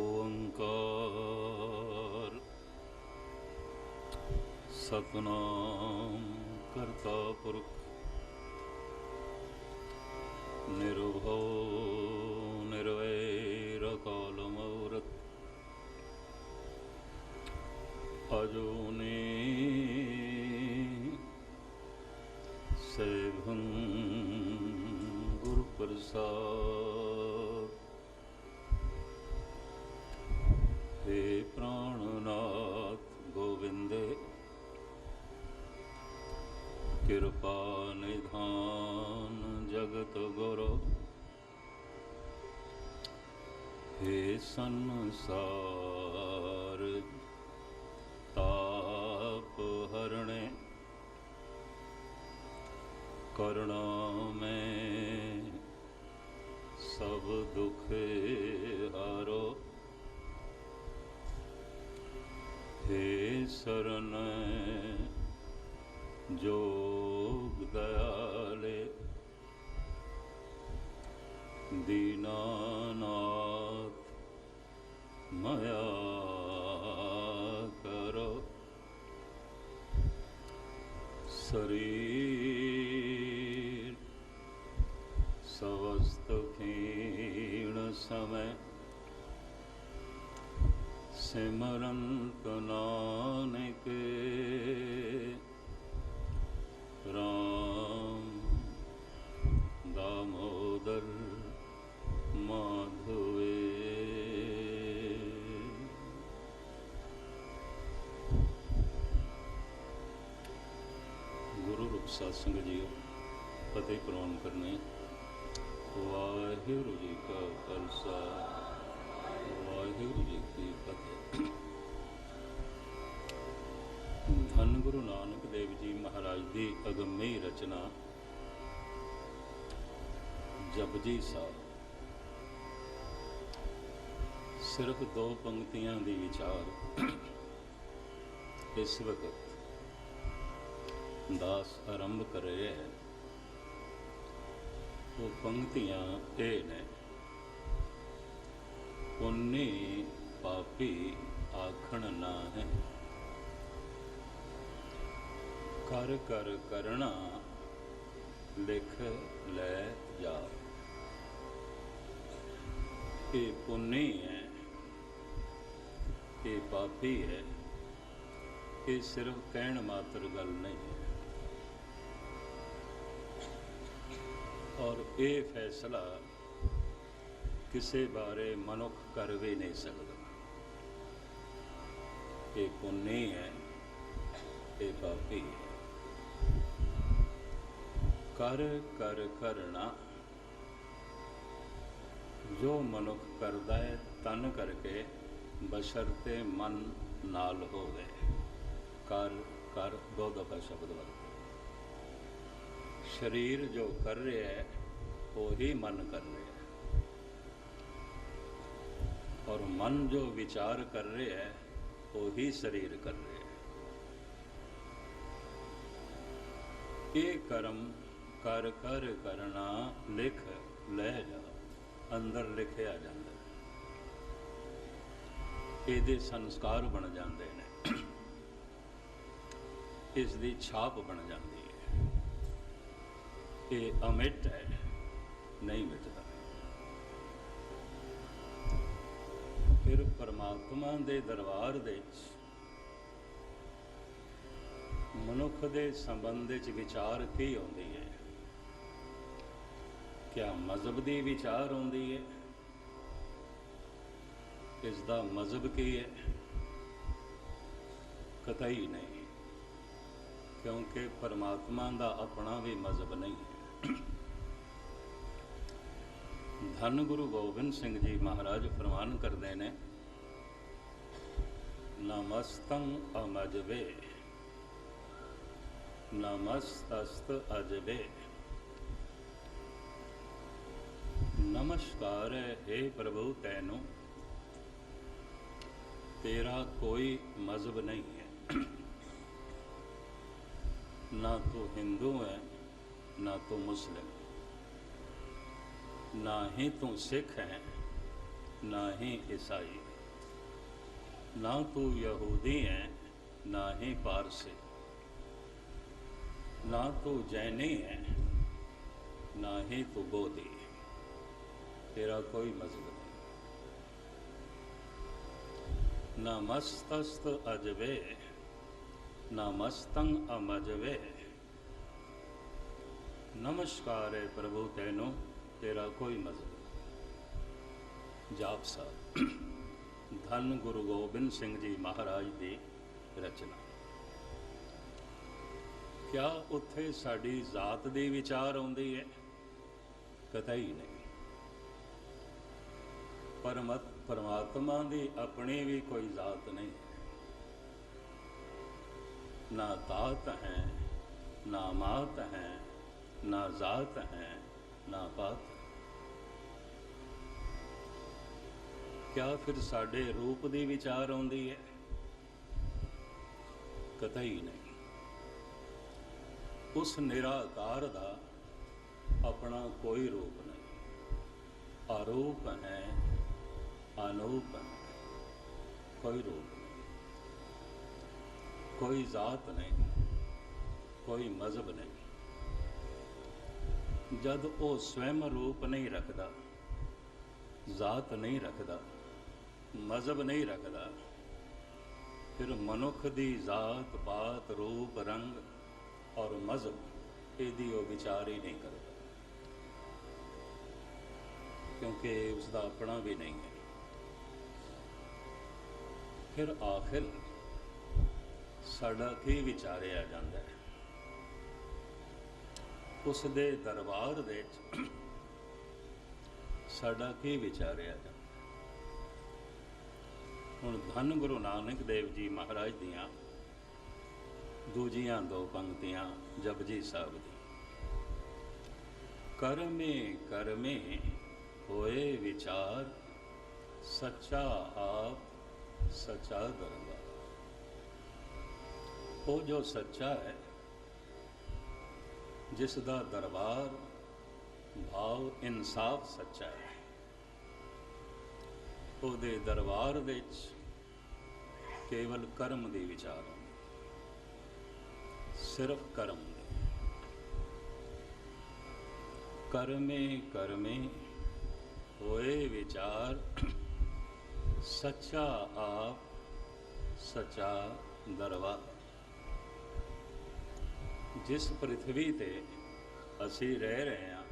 ओंकार सतनाम करता पुरख निर्भव निर्वैर कालमूर्त अजूनी सेभं गुरुप्रसाद। हे प्राणनाथ गोविंदे कृपा निधान जगत गुरु। हे संसार ताप हरणे करुणा में सब दुख हारो। हे शरण जोग दयाले दीनानाथ मया करो। शरीर स्वस्थ क्षीण समय सिमरंत नानक राम दामोदर माधवे। गुरु रूप सत्संग जीओ फतेह प्रवान करने। वाहिगुरु जी का खालसा वाहिगुरु जी की फतेह। धन गुरु नानक देव जी महाराज की अगम्य रचना जपजी साहब। सिर्फ दो पंक्तियां दी विचार इस वक्त दास आरंभ कर रहे हैं। वो पंक्तियां ये ने। पुन्नी पापी आखण ना है कर कर करना लिख ले जा। ये पुन्नी है, ये पापी है, ये सिर्फ कहण मात्र गल नहीं है। और ये फैसला किसी बारे मनुख कर भी नहीं सकता। ये पुन्नी है, ये पापी है। कर कर करना जो मनुख करदा है तन करके बशर्ते मन नाल हो गए। कर कर दो दफा शब्द वरते। शरीर जो कर रहे है वो ही मन कर रहे है, और मन जो विचार कर रहे है वो ही शरीर कर रहे है। ये कर्म कर कर करना लिख ले जा, अंदर लिखिया जाता है। ਇਹਦੇ संस्कार बन जाते हैं, इसकी छाप बन जाती है। ये अमिट है, नहीं मिटता। फिर परमात्मा दे दरबार दे मनुख दे संबंध च विचार की आउंदी है? क्या मजहब की विचार आउंदी है? इसका मजहब की है? कतई नहीं, क्योंकि परमात्मा का अपना भी मजहब नहीं है। धन गुरु गोबिंद सिंह जी महाराज फरमान करते हैं, नमस्तं अमजबे नमस्तस्त अजबे। नमस्कार है हे प्रभु तैनू, तेरा कोई मजहब नहीं है। ना तो हिंदू है, ना तो मुस्लिम, ना ही तू सिख है, ना ही ईसाई, ना तू यहूदी है ना ही पारसी, ना तू जैनी है ना ही तू बोधी, तेरा कोई मजहब नहीं। न मस्तस्त अजबे न मस्तंग अमजबे, नमस्कार है प्रभु तेनों, तेरा कोई मजहब नहीं। जाप साहब धन गुरु गोबिंद सिंह जी महाराज की रचना। क्या उत्थे साड़ी जात दी विचार आउंदी है? कतई नहीं। परमात्मा की अपनी भी कोई जात नहीं है, ना तात है ना मात है ना जात है ना पात है। क्या फिर साडे रूप की विचार आउंदी है? कतई नहीं। उस निराकार दा अपना कोई रूप नहीं, अरूप है अनूप है, कोई रूप नहीं, कोई जात नहीं, कोई मजहब नहीं। जद वो स्वयं रूप नहीं रखता, जात नहीं रखता, मजहब नहीं रखता, फिर मनुख की जात पात रूप रंग और मजहब यदि वो विचार ही नहीं करता, क्योंकि उसका अपना भी नहीं है। फिर आखिर साडा की विचारिया जाता है? उस दे दरबार दे साडा की विचारिया जाता? हुण धन गुरु नानक देव जी महाराज दियां दूजियां दो पंक्तियां जपजी साहब दी। करमे करमे होए विचार, सच्चा आप सच्चा दरबार। वो जो सच्चा है, जिसदा दरबार भाव इंसाफ सच्चा है, ਉਹਦੇ दरबार ਵਿੱਚ केवल कर्म ਦੀ विचार होंदी, सिर्फ कर्म ਦੇ। कर्मे कर्मे होए विचार, सच्चा आप सच्चा दरबार। जिस पृथ्वी ते असी रह रहे हैं,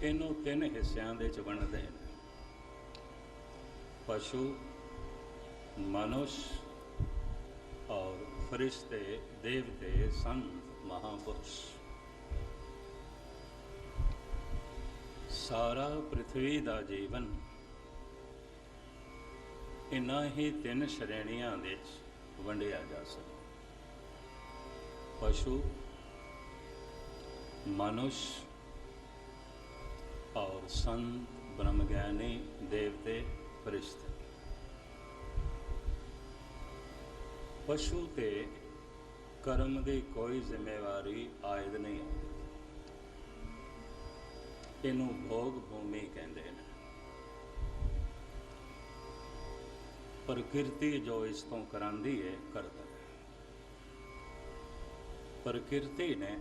इनू तीन हिस्सों दे च वंडदे हैं: पशु, मनुष्य और फरिश्ते, देवते, संत, महापुरुष। सारा पृथ्वी का जीवन इन्हां ही तीन श्रेणियां दे च वंडिया जा सकता: पशु, मनुष्य और संत, ब्रह्मज्ञानी, देवते, फरिश्ते। पशु ते कर्म की कोई जिम्मेवारी आयद नहीं आती, इनू भोग भूमि कहते हैं। प्रकृति जो इस तो करांदी है करता है। प्रकृति ने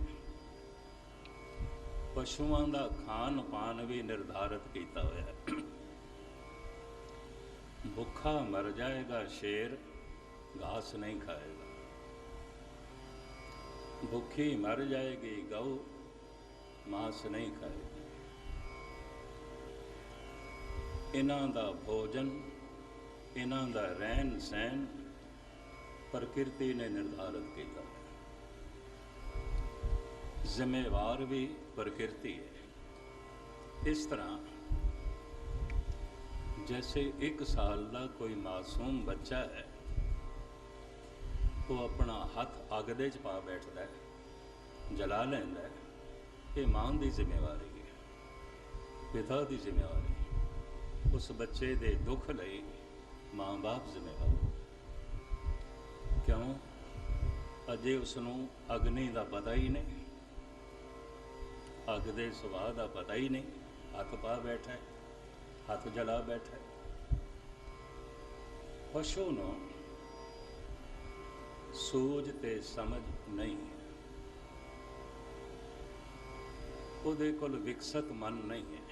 पशुओं का खान पान भी निर्धारित किया हुआ है। भुखा मर जाएगा शेर, घास नहीं खाएगा। भूखी मर जाएगी गऊ, मांस नहीं खाएगी। इन्हां दा भोजन, इन्हां दा रहन सहन प्रकृति ने निर्धारित किया। जिम्मेवार भी प्रकृति है। इस तरह जैसे 1 साल का कोई मासूम बच्चा है, वो अपना हाथ अग दे च पा बैठता है, जला लैंदा है, ये मां की जिम्मेवारी है, पिता की जिम्मेवारी। उस बच्चे के दुख लई माँ बाप जिम्मेवार। क्यों? अजे उसनों अग्नि का पता ही नहीं, अग दे सुभाव का पता ही नहीं, हथ पा बैठा है। ਹੱਥ ਜਲਾ ਬੈਠਾ। ਪਸ਼ੂ ਨੂੰ ਸੂਝ ਤੇ ਸਮਝ ਨਹੀਂ ਹੈ, ਉਹਦੇ ਕੋਲ ਵਿਕਸਤ ਮਨ ਨਹੀਂ ਹੈ।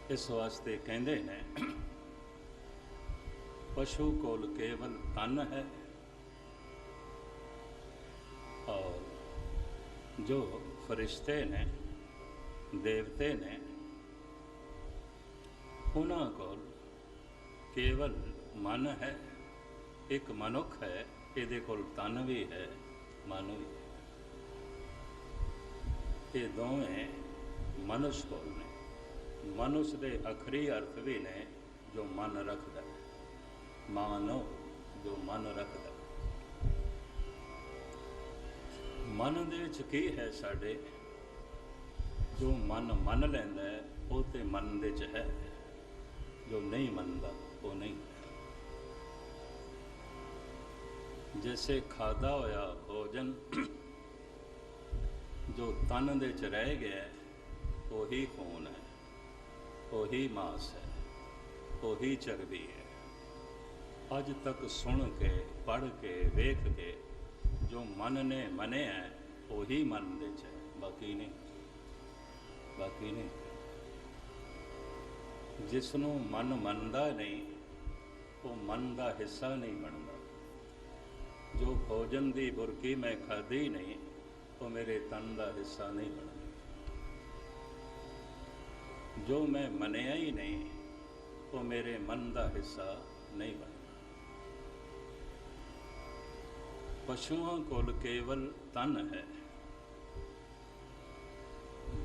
ਇਸ ਵਾਸਤੇ ਕਹਿੰਦੇ ਨੇ ਪਸ਼ੂ ਕੋਲ ਕੇਵਲ ਤਨ ਹੈ, ਔਰ ਜੋ ਫਰਿਸ਼ਤੇ ਨੇ, ਦੇਵਤੇ ਨੇ, ਉਹਨਾਂ ਕੋਲ ਕੇਵਲ ਮਨ ਹੈ। ਇੱਕ ਮਨੁੱਖ ਹੈ, ਇਹਦੇ ਕੋਲ ਤਨ ਵੀ ਹੈ, ਮਨ ਵੀ ਹੈ। ਇਹ ਦੋਵੇਂ ਮਨੁਸ਼ ਕੋਲ ਨੇ। ਮਨੁਸ਼ ਦੇ ਅਖਰੀ ਅਰਥ ਵੀ ਨੇ ਜੋ ਮਨ ਰੱਖਦਾ, ਮਾਨੋ ਜੋ ਮਨ ਰੱਖਦਾ। ਮਨ ਦੇ ਵਿੱਚ ਕੀ ਹੈ ਸਾਡੇ? ਜੋ ਮਨ ਮੰਨ ਲੈਂਦਾ ਹੈ ਉਹ ਤੇ ਮਨ ਦੇ 'ਚ ਹੈ, ਜੋ ਨਹੀਂ ਮੰਨਦਾ ਉਹ ਨਹੀਂ। ਜੈਸੇ ਖਾਧਾ ਹੋਇਆ ਭੋਜਨ ਜੋ ਤਨ ਦੇ 'ਚ ਰਹਿ ਗਿਆ, ਉਹੀ ਖੂਨ ਹੈ, ਉਹੀ ਮਾਸ ਹੈ, ਉਹੀ ਚਰਬੀ ਹੈ। ਅੱਜ ਤੱਕ ਸੁਣ ਕੇ, ਪੜ੍ਹ ਕੇ, ਵੇਖ ਕੇ ਜੋ ਮਨ ਨੇ ਮੰਨਿਆ ਉਹੀ ਮਨ ਦੇ 'ਚ ਹੈ, ਬਾਕੀ ਨਹੀਂ, ਬਾਕੀ ਨਹੀਂ। ਜਿਸ ਨੂੰ ਮਨ ਮੰਨਦਾ ਨਹੀਂ ਉਹ ਮਨ ਦਾ ਹਿੱਸਾ ਨਹੀਂ ਬਣਦਾ। ਜੋ ਭੋਜਨ ਦੀ ਬੁਰਕੀ ਮੈਂ ਖਾਧੀ ਨਹੀਂ ਉਹ ਮੇਰੇ ਤਨ ਦਾ ਹਿੱਸਾ ਨਹੀਂ ਬਣਦਾ। ਜੋ ਮੈਂ ਮੰਨਿਆ ਹੀ ਨਹੀਂ ਉਹ ਮੇਰੇ ਮਨ ਦਾ ਹਿੱਸਾ ਨਹੀਂ ਬਣਦਾ। ਪਸ਼ੂਆਂ ਕੋਲ ਕੇਵਲ ਤਨ ਹੈ,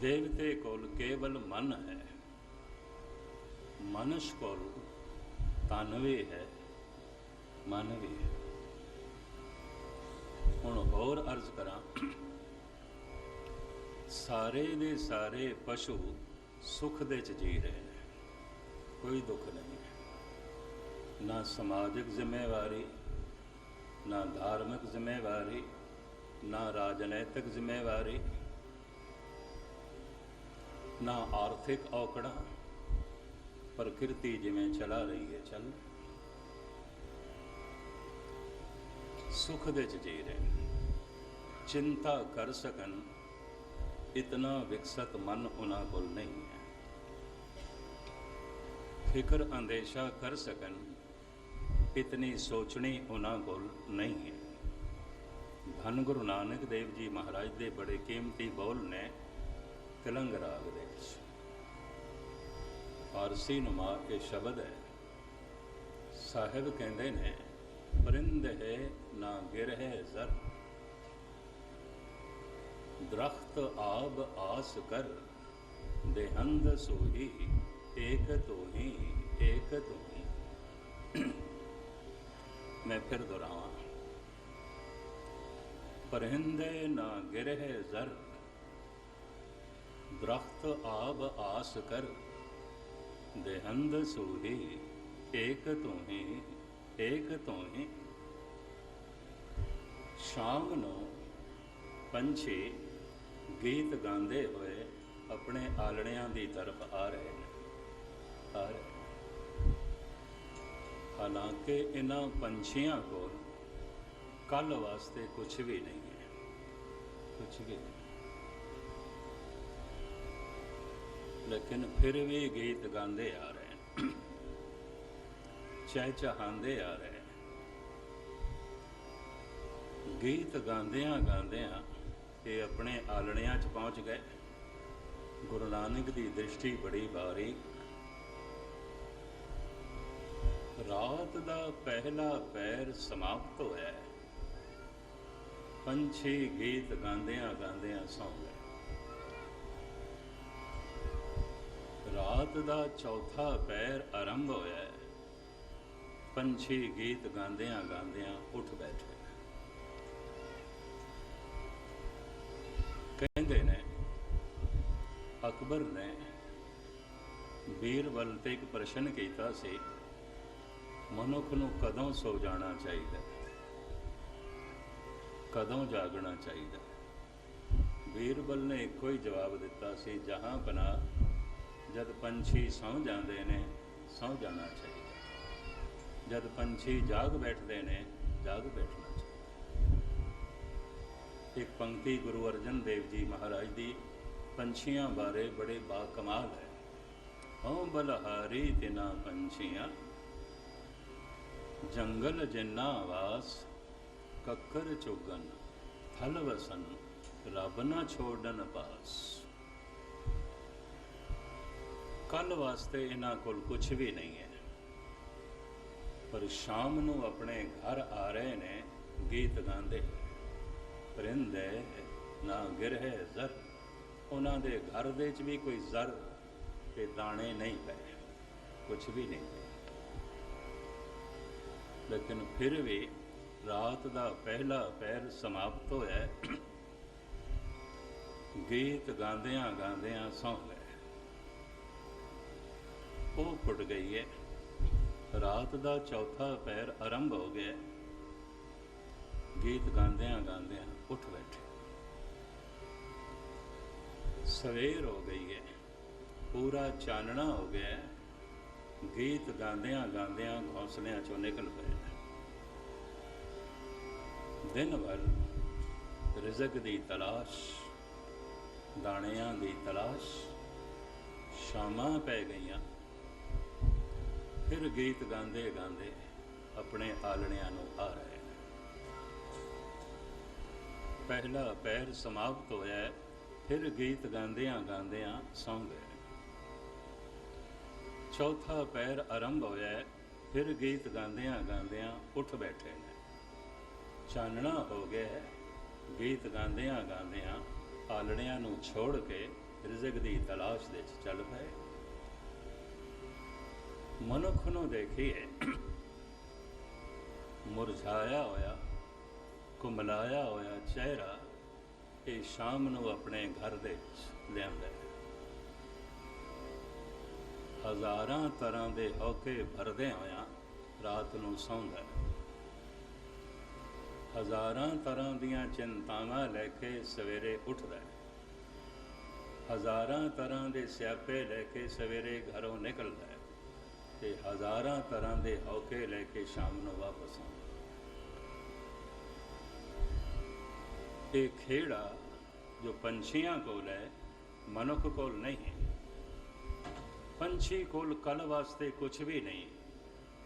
ਦੇਵਤੇ ਕੋਲ ਕੇਵਲ ਮਨ ਹੈ, ਮਨੁਸ਼ ਕੋਲ ਤਨ ਵੀ ਹੈ, ਮਨ ਵੀ ਹੈ। ਹੁਣ ਹੋਰ ਅਰਜ਼ ਕਰਾਂ, ਸਾਰੇ ਦੇ ਸਾਰੇ ਪਸ਼ੂ ਸੁੱਖ ਦੇ 'ਚ ਜੀ ਰਹੇ ਨੇ, ਕੋਈ ਦੁੱਖ ਨਹੀਂ ਹੈ। ਨਾ ਸਮਾਜਿਕ ਜ਼ਿੰਮੇਵਾਰੀ, ਨਾ ਧਾਰਮਿਕ ਜ਼ਿੰਮੇਵਾਰੀ, ਨਾ ਰਾਜਨੀਤਿਕ ਜ਼ਿੰਮੇਵਾਰੀ, ਨਾ ਆਰਥਿਕ ਔਕੜਾਂ। ਪ੍ਰਕਿਰਤੀ ਜਿਵੇਂ ਚਲਾ ਰਹੀ ਹੈ ਚੱਲ, ਸੁੱਖ ਦੇ 'ਚ ਜੀ ਰਹੇ। ਚਿੰਤਾ ਕਰ ਸਕਣ ਇਤਨਾ ਵਿਕਸਤ ਮਨ ਉਹਨਾਂ ਕੋਲ ਨਹੀਂ ਹੈ। ਫਿਕਰ ਅੰਦੇਸ਼ਾ ਕਰ ਸਕਣ ਇਤਨੀ ਸੋਚਣੀ ਉਹਨਾਂ ਕੋਲ ਨਹੀਂ ਹੈ। ਧੰਨ ਗੁਰੂ ਨਾਨਕ ਦੇਵ ਜੀ ਮਹਾਰਾਜ ਦੇ ਬੜੇ ਕੀਮਤੀ ਬੋਲ ਨੇ ਤਿਲੰਗ ਰਾਗ ਦੇ ਵਿੱਚ। ਫਾਰਸੀ ਨੁਮਾ ਕੇ ਸ਼ਬਦ ਹੈ। ਸਾਹਿਬ ਕਹਿੰਦੇ ਨੇ, ਪਰਿੰਦ ਹੈ ਨਾ ਗਿਰ ਹੈ ਜ਼ਰ, ਦਰਖਤ ਆਬ ਆਸ ਕਰ, ਦੇਹੰਦ ਸੋਹੀ ਏਕ ਤੋਹੀ, ਏਕ ਤੋਹੀ। ਮੈਂ ਫਿਰ ਦੁਹਰਾਵਾਂ, ਪਰਿੰਦੇ ਨਾ ਗਿਰਹਿ ਜ਼ਰ, ਦਰਖਤ ਆਬ ਆਸ ਕਰ, ਦੇਹੰਦ ਸੋਹੀ ਏਕ ਤੋਹੀ, ਏਕ ਤੋਹੀ। ਸ਼ਾਮ ਨੂੰ ਪੰਛੀ ਗੀਤ ਗਾਉਂਦੇ ਹੋਏ ਆਪਣੇ ਆਲਣਿਆਂ ਦੀ ਤਰਫ ਆ ਰਹੇ ਨੇ, ਆ ਰਹੇ। ਹਾਲਾਂਕਿ ਇਹਨਾਂ ਪੰਛੀਆਂ ਕੋਲ ਕੱਲ੍ਹ ਵਾਸਤੇ ਕੁਛ ਵੀ ਨਹੀਂ ਹੈ, ਕੁਛ ਵੀ ਨਹੀਂ, ਲੇਕਿਨ ਫਿਰ ਵੀ ਗੀਤ ਗਾਉਂਦੇ ਆ ਰਹੇ, ਚਹਿਚਹਾਉਂਦੇ ਆ ਰਹੇ। ਗੀਤ ਗਾਉਂਦਿਆਂ ਗਾਉਂਦਿਆਂ ਇਹ ਆਪਣੇ ਆਲਣਿਆਂ 'ਚ ਪਹੁੰਚ ਗਏ। ਗੁਰੂ ਨਾਨਕ ਦੀ ਦ੍ਰਿਸ਼ਟੀ ਬੜੀ ਬਾਰੀਕ। ਰਾਤ ਦਾ ਪਹਿਲਾ ਪਹਿਰ ਸਮਾਪਤ ਹੋਇਆ। ਪੰਛੀ ਗੀਤ ਗਾਉਂਦਿਆਂ ਗਾਉਂਦਿਆਂ ਸੌਂ ਗਏ। ਰਾਤ ਦਾ ਚੌਥਾ ਪਹਿਰ ਆਰੰਭ ਹੋਇਆ। ਪੰਛੀ ਗੀਤ ਗਾਉਂਦਿਆਂ ਗਾਉਂਦਿਆਂ ਉੱਠ ਬੈਠੇ। ਕਹਿੰਦੇ ਨੇ ਅਕਬਰ ਨੇ ਬੀਰਬਲ ਤੇ ਇੱਕ ਪ੍ਰਸ਼ਨ ਕੀਤਾ ਸੀ, ਮਨੁੱਖ ਨੂੰ ਕਦੋਂ ਸੋ ਜਾਣਾ ਚਾਹੀਦਾ, ਕਦੋਂ ਜਾਗਣਾ ਚਾਹੀਦਾ। ਬੀਰਬਲ ਨੇ ਇੱਕੋ ਹੀ ਜਵਾਬ ਦਿੱਤਾ ਸੀ, ਜਹਾਂ ਪਨਾਹ जद पंछी सौ जाते ने सौ जाना चाहिए, जद पंछी जाग बैठते ने जाग बैठना चाहिए। एक पंक्ति गुरु अर्जन देव जी महाराज की पंछियां बारे बड़े बाकमाल है। हों बलहारी तिना पंछियां, जंगल जिन्ना वास, कक्कर चुगन थल वसन, रब न छोड़न पास। कल वास्ते इन्हां कोल कुछ भी नहीं है, पर शाम नूं अपने घर आ रहे ने गीत गांदे। परिंदे ना गिरहे जर, उन्हां दे घर दे च भी कोई जर ते दाने नहीं पे, कुछ भी नहीं पे, लेकिन फिर भी रात दा पहला पैर समाप्त होया, गीत गांदियां गांदियां सौ गए। वो फुट गई है, रात का चौथा पैर आरंभ हो गया, गीत गांदियां गांदियां उठ बैठे। सवेर हो गई है, पूरा चानना हो गया, गीत गांदियां गांदियां घोंसलियां चों निकल पए। दिन भर रिज़क दी तलाश, दाणियां दी तलाश, शामां पै गईयां, फिर गीत गांदे गांदे अपने आलणियां नूं आ रहे। पहला पैर समाप्त होया, फिर गीत गांदियां गांदियां सौ गए। चौथा पैर आरंभ होया, फिर गीत गांदियां गांदियां उठ बैठे ने। चानना हो गया, गीत गांदियां गांदियां आलणियां नूं छोड़ के रिज़क दी तलाश दे चल पए। मनुख नूं देखिए, मुरझाया होया, कुमलाया होया चेहरा ये शाम नूं अपने घर दे लिआंदा है। हज़ारां तरह दे हौके भरदे होया रात नूं सौंदा है। हज़ारां तरह दीयां चिंतावां लैके सवेरे उठदा है। हज़ारां तरह दे स्यापे लैके सवेरे घरों निकलदा है, ते हज़ारां तरह दे हौके लैके शाम नूं वापस आउंदा। ये खेड़ा जो पंछियां कोल है, मनुख कोल नहीं है। पंछी कोल कल वास्ते कुछ भी नहीं,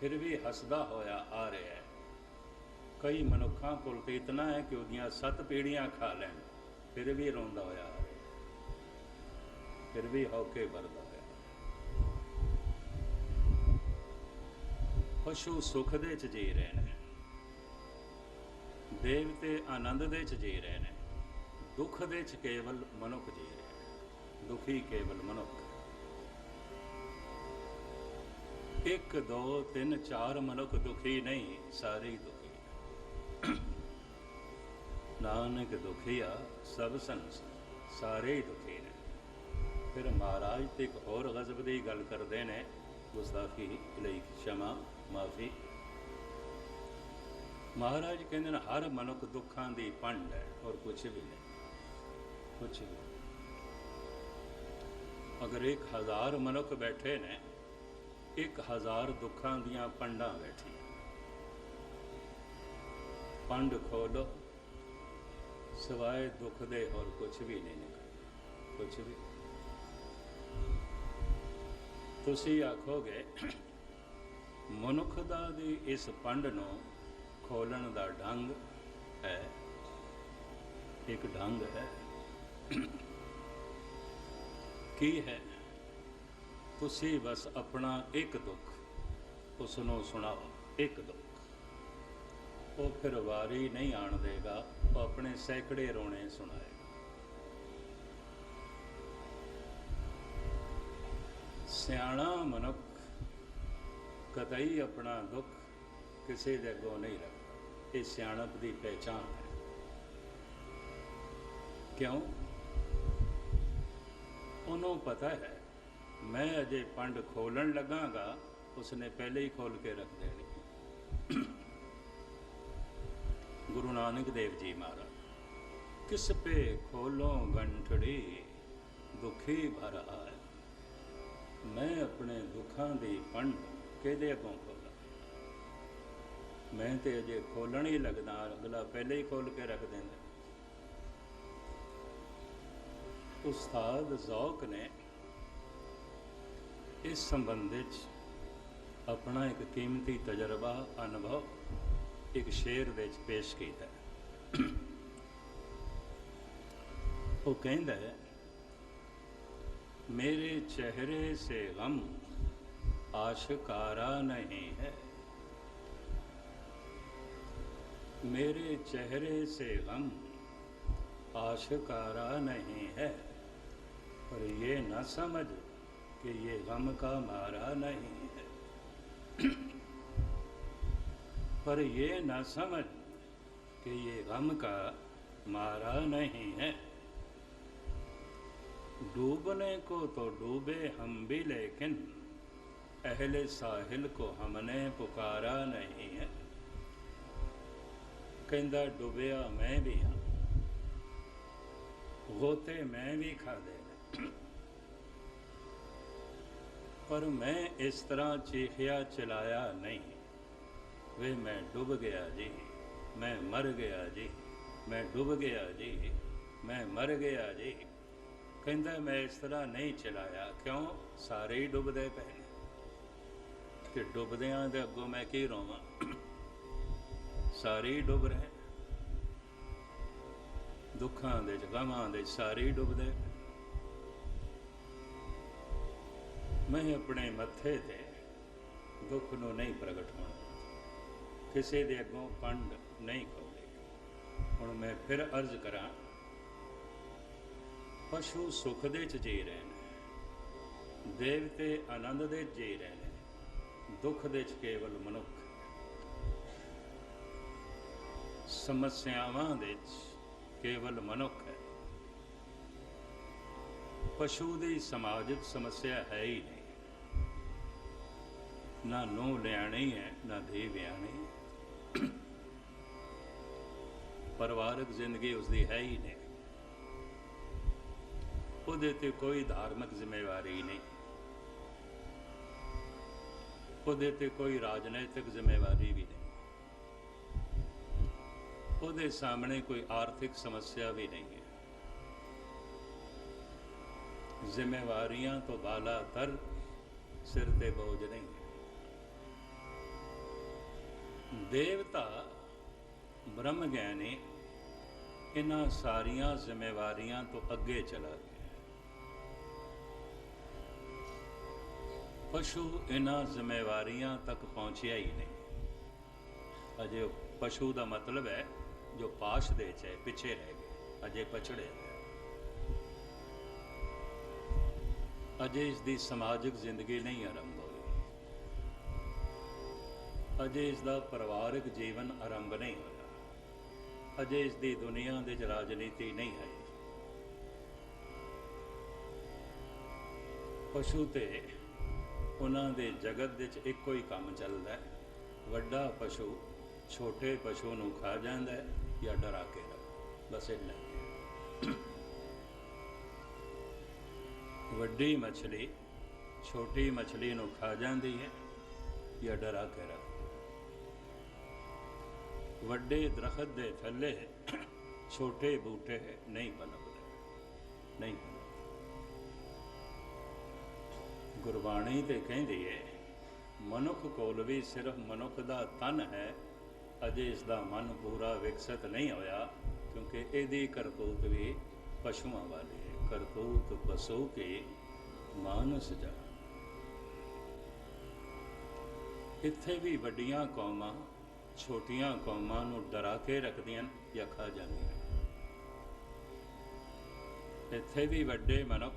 फिर भी हसदा होया आ रहा है। कई मनुखों कोल तो इतना है कि उहदियां 7 पीढ़ियां खा लैन, फिर भी रोंदा होया आ रहा है, फिर भी हौके भरदा होया। पशु सुख दे च जी रहे हैं, देवते आनंद दे च जी रहे हैं, दुख दे च केवल मनुख जी रहे हैं। दुखी केवल मनुख। 1 2 3 4 मनुख दुखी नहीं, सारे ही दुखी हैं। नानक दुखिया सब संसार, सारे ही दुखी ने। फिर महाराज तो एक होर गज़ब की गल करते हैं, गुस्ताखी लई क्षमा माफ़ी। महाराज कहते हैं हर मनुख दुखों की पंड है और कुछ भी नहीं, कुछ भी। अगर 1000 मनुख बैठे ने, 1000 दुखों दियां पंडां बैठी। पंड खोलो, सिवाय दुख दे और कुछ भी नहीं निकल, कुछ भी। तुसी आखोगे मनुख दा दी इस पंड नूं खोलण दा ढंग है, एक ढंग है। की है? तुसी बस अपना एक दुख उसनों सुनाओ, एक दुख। वो फिर वारी नहीं आण देगा, वो अपने सैकड़े रोने सुनाएगा। सियाणा मनुख कतई अपना दुख किसी दे अगों नहीं रखता, ये सियाणप की पहचान है। क्यों? उन्होंने पता है मैं अजे पंड खोलन लगांगा, उसने पहले ही खोल के रख देनी। गुरु नानक देव जी महाराज, किस पे खोलो गंठड़ी दुखी भर आए। मैं अपने दुखों की पंड किहदे अगों खोलां? मैं तो अजे खोलण ही लगदा, अगला पहले ही खोल के रख देंदा। उस्ताद ज़ौक ने इस संबंध अपना एक कीमती तजर्बा अनुभव एक शेर विच पेश किया। वो कहता है, मेरे चेहरे से गम आशकारा नहीं है, मेरे चेहरे से गम आशकारा नहीं है, पर ये न समझ कि ये गम का मारा नहीं है, पर ये न समझ कि ये गम का मारा नहीं है। डूबने को तो डूबे हम भी, लेकिन अहले साहिल को हमने पुकारा नहीं है। कहंदा डुबिया मैं भी हाँ, गोते मैं भी खादे ने, पर मैं इस तरह चीखिया चिल्लाया नहीं, वे मैं डूब गया जी, मैं मर गया जी, मैं डूब गया जी, मैं मर गया जी। कहंदा मैं इस तरह नहीं चिल्लाया, क्यों? सारे ही डुबदे पे ने, कि डुबदियां दे अगों मैं की रोवां, सारे ही डुब रहे, दुखां दे गमां दे सारे ही डुबदे। मैं अपने मत्थे ते दुख नूं नहीं प्रगट होण दित्ता, किसी दे अगों पंड नहीं खोली। हुण मैं फिर अर्ज करां, पशु सुख दे च जी रहे हैं, देवते आनंद दे जी रहे हैं, दुख दे च केवल मनुख, समस्यावां दे च केवल मनुख है। पशु की समाजिक समस्या है ही नहीं, ना नूह लियाणी है, ना धी व्याणी है, परिवारक जिंदगी उसकी है ही नहीं, ਉਹਦੇ ਤੇ कोई धार्मिक जिम्मेवारी नहीं, ਉਹਦੇ ਤੇ कोई राजनैतिक जिम्मेवारी भी नहीं, ਉਹਦੇ सामने कोई आर्थिक समस्या भी नहीं है। जिम्मेवारियां तो बाला तर सिर ते बोझ नहीं है। देवता ब्रह्म ज्ञानी इन्हां सारियां जिम्मेवारियां तो अगे चला गया। पशु इन्हां जिम्मेवारियां तक पहुँचया ही नहीं। अजे पशु का मतलब है जो पाश दे च पिछे रह गए, अजे पछड़े हुए, अजे इसकी समाजिक जिंदगी नहीं आरंभ हुई, अजे इसका परिवारिक जीवन आरंभ नहीं होया, अजे इसकी दुनिया दे राजनीति नहीं आई। पशु ते उन्हां दे जगत दे एको ही काम चलता है, वड्डा पशु छोटे पशु नूं खा जांदा है या डरा के रख, बस इन्ना ही। वड्डी मछली छोटी मछली नूं खा जाती है या डरा के रख। वड्डे दरखत दे थल्ले छोटे बूटे नहीं पनपदे, नहीं पनपदे। गुरबाणी ते कहती है, मनुख कोल भी सिर्फ मनुख का तन है, अजे इसका मन पूरा विकसित नहीं होया, क्योंकि यदी करतूत भी पशुओं वाली है। करतूत पशु की मानस जा। इत्थे भी वड्डियां कौमां छोटियां कौमां नूं डरा के रखदियां या खा जांदियां। इत्थे भी वड्डे मनुख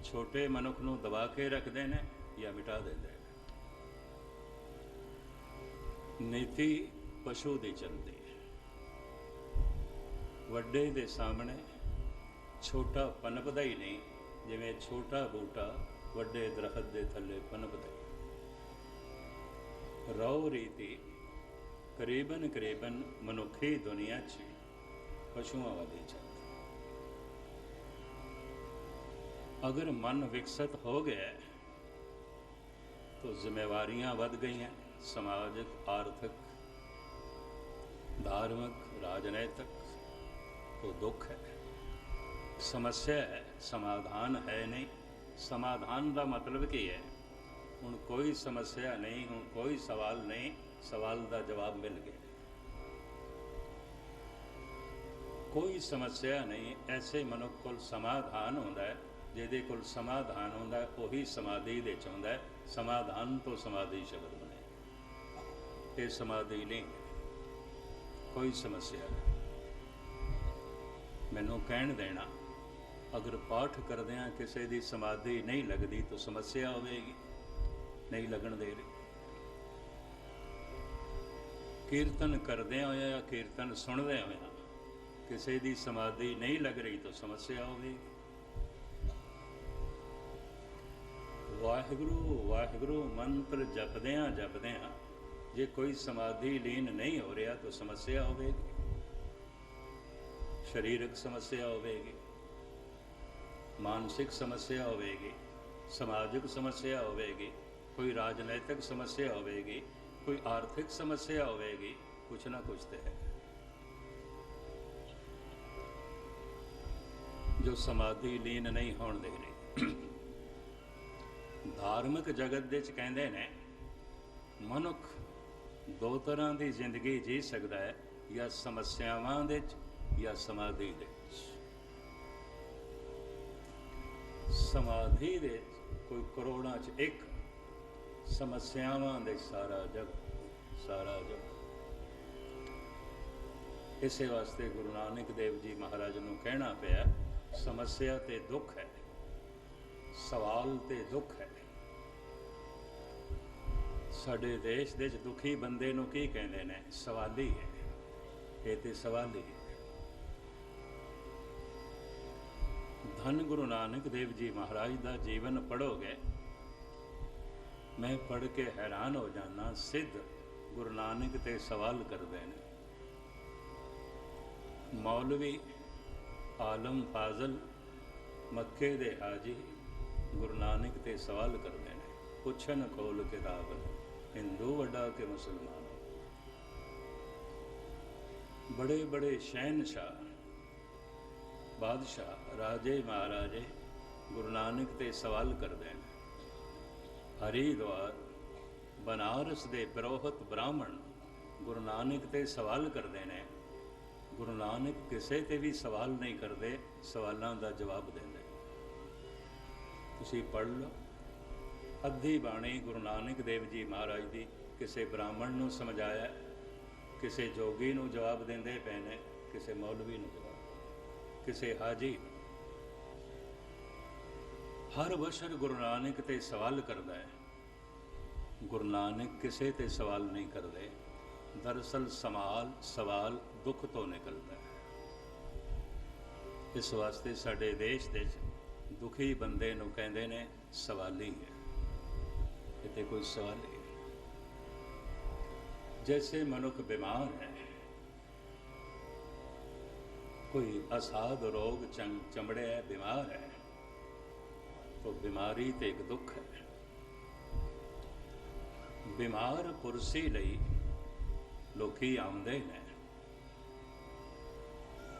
छोटे मनुख नूं दबा के रखते हैं या मिटा देते हैं। नीति पशु की चलती है, वड्डे दे सामने छोटा पनपदा ही नहीं, जिवें छोटा बूटा वड्डे दरखत के थले पनपदा। रौ रीति करीबन करीबन मनुखी दुनिया च पशुओं वाली चलती। अगर मन विकसित हो गया तो जिम्मेवारियां बढ़ गई हैं, समाजिक, आर्थिक, धार्मिक, राजनैतिक, तो दुख है, समस्या है, समाधान है नहीं। समाधान का मतलब की है, हुण कोई समस्या नहीं, हुण कोई सवाल नहीं, सवाल का जवाब मिल गया। कोई समस्या नहीं, ऐसे मनुख कोल समाधान होंदा है। जिहदे कोल समाधान होंदा है उही समाधि दे च हुंदा है। समाधान तो समाधि शब्द बने, ये समाधि नहीं, कोई समस्या नहीं। मैनू कहण देना, अगर पाठ करदिआं किसी की समाधि नहीं लगती तो समस्या होवेगी, नहीं लगन दे रही। कीर्तन करदिआं होया, कीर्तन सुणदे होया किसी की समाधि नहीं लग रही तो समस्या होवेगी। वाहिगुरु वाहिगुरु मंत्र जपदिआं जपदिआं जे कोई समाधि लीन नहीं हो रहा तो समस्या होवेगी, शरीरक समस्या होवेगी, मानसिक समस्या होवेगी, समाजिक समस्या होवेगी, कोई राजनैतिक समस्या होवेगी, कोई आर्थिक समस्या होवेगी, कुछ ना कुछ तो है। जो समाधि लीन नहीं होण दे रही। धार्मिक जगत दे च कहंदे ने मनुख दो तरह की जिंदगी जी सकता है, या समस्यावां दे च या समाधि दे च। समाधि दे कोई करोड़ां च एक, समस्यावां दे सारा जग, सारा जग। इस वास्ते गुरु नानक देव जी महाराज नूं कहना पिया, समस्या ते दुख है, सवाल ते दुख है। साडे देश दे दुखी बंदे नूं की कहंदे ने? सवाली है, ये ते सवाली है। धन गुरु नानक देव जी महाराज का जीवन पढ़ोगे, मैं पढ़ के हैरान हो जाना। सिद्ध गुरु नानक ते सवाल करते हैं। मौलवी आलम फाजल मक्के दे हाजी गुरु नानक ते सवाल करते हैं, पुछन खोल किताब, हिंदू वड्डा के मुसलमान। बड़े बड़े शहनशाह, बादशाह, राजे महाराजे गुरु नानक ते सवाल करते हैं। हरिद्वार बनारस दे पुरोहित ब्राह्मण गुरु नानक ते सवाल करते हैं। गुरु नानक किसी ते भी सवाल नहीं करते, सवालों का जवाब देंगे। तुसीं पढ़ लो, अद्धी बाणी गुरु नानक देव जी महाराज की किसी ब्राह्मण नूं समझाया, किसी जोगी नूं जवाब देंदे पे ने, किसी मौलवी नूं जवाब, किसी हाजी। हर बशर गुरु नानक ते सवाल करता है। गुरु नानक किसी ते सवाल नहीं करते। दरअसल सवाल दुख तो निकलता है। इस वास्ते साडे देश दे दुखी बंदे नूं कहंदे ने सवाली है। इत्थे कोई सवाल नहीं। जैसे मनुख बीमार है, कोई असाध रोग चमड़े है, बीमार है, तो बीमारी तो एक दुख है। बीमार पुरसी लई लोकी आउंदे ने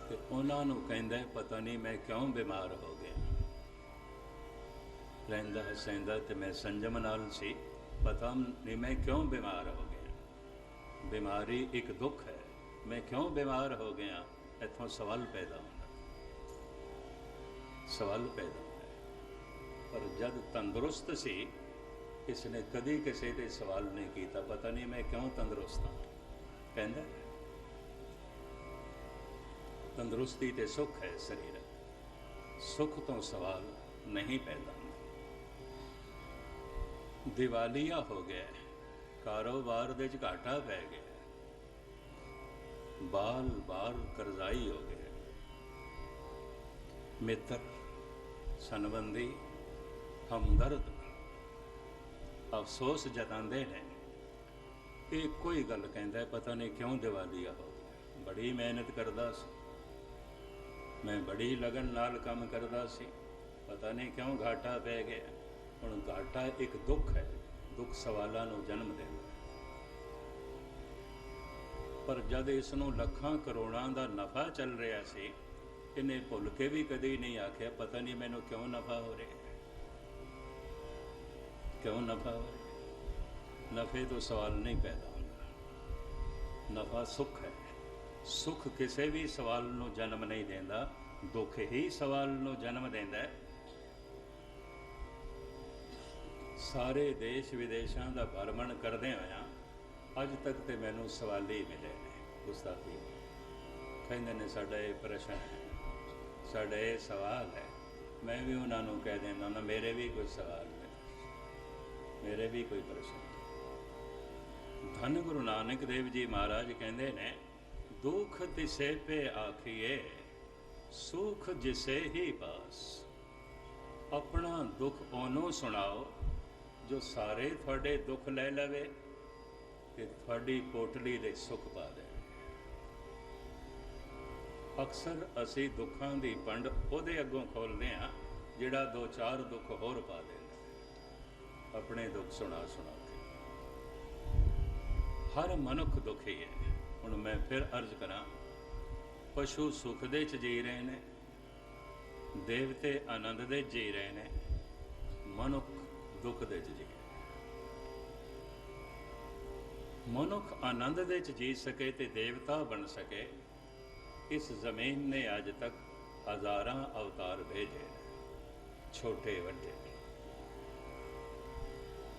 ते उन्हां नूं कहंदे, पता नहीं मैं क्यों बीमार हो गया। लैंदा हसैंदा ते मैं संजम नाल सी, पता नहीं मैं क्यों बीमार हो गया। बीमारी एक दुख है, मैं क्यों बीमार हो गया। इत्थों सवाल पैदा होता, सवाल पैदा होता। पर जब तंदुरुस्त सी, इसने कभी किसी से सवाल नहीं किया, पता नहीं मैं क्यों तंदुरुस्त हाँ। कहंदा तंदुरुस्ती ते सुख है शरीर, सुख तो सवाल नहीं पैदा होंदा। दिवालिया हो गया, कारोबार दे च घाटा पै गया, बाल बाल करजाई हो गया, मित्र सनबंदी हमदर्द अफसोस जतांदे ने। एक कोई गल कहंदा, पता नहीं क्यों दिवालिया हो गया। बड़ी मेहनत करदा सी, मैं बड़ी लगन नाल काम करदा सी, पता नहीं क्यों घाटा पै गया। हुण घाटा एक दुख है, दुख सवालों को जन्म देता। पर जद इसनों लखां करोड़ां दा नफा चल रहा सी, इन्हें भुल के भी कभी नहीं आख्या पता नहीं मैनू क्यों नफा हो रहा है, क्यों नफा हो रहा है। नफे तो सवाल नहीं पैदा होता, नफा सुख है। सुख किसी भी सवाल नूं जन्म नहीं देंदा, दुख ही सवाल नूं जन्म देंदा है। सारे देश विदेशों का भ्रमण करदे होया अज तक तो मैनू सवाल ही मिले ने गुस्ताखी, कहते ने साडा ये प्रश्न है, साडा ये सवाल है। मैं भी उन्होंने कह देना ना मेरे भी कोई सवाल है, मेरे भी कोई प्रश्न। धन गुरु नानक देव जी महाराज कहते ने दुख तिसे पे आखिए सुख जिसे ही पास। अपना दुख ओनों सुनाओ जो सारे थोड़े दुख ले लवे ते थोड़ी पोटली दे सुख पा दे। अक्सर असी दुखों की पंड उहदे अगों खोलते हैं जिहड़ा दो चार दुख होर पा देंदा, अपने दुख सुना सुना के। हर मनुख दुखी है। हुण मैं फिर अर्ज करा, पशु सुख दे च जी रहे ने, देवते आनंद दे जी रहे ने, मनुख दुख दे च जी। मनुख आनंद दे च जी सके ते देवता बन सके, इस जमीन ने अज तक हज़ारां अवतार भेजे, छोटे वड्डे।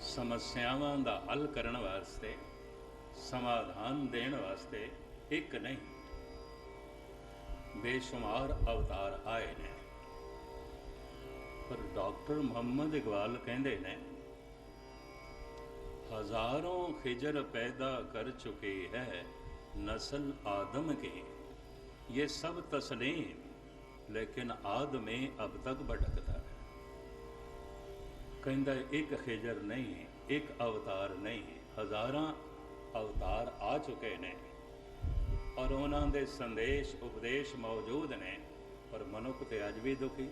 समस्यावां दा हल करन वास्ते, समाधान देण वास्ते एक नहीं बेशुमार अवतार आए ने। पर डॉक्टर मोहम्मद इकबाल कहते ने हजारों खिजर पैदा कर चुकी है नस्ल आदम की, ये सब तस्लीम लेकिन आदमी अब तक भटकता है। कहता एक खिजर नहीं, एक अवतार नहीं, हजारां अवतार आ चुके ने और उन्होंने दे संदेश उपदेश मौजूद ने, पर मनुख तो अज भी दुखी,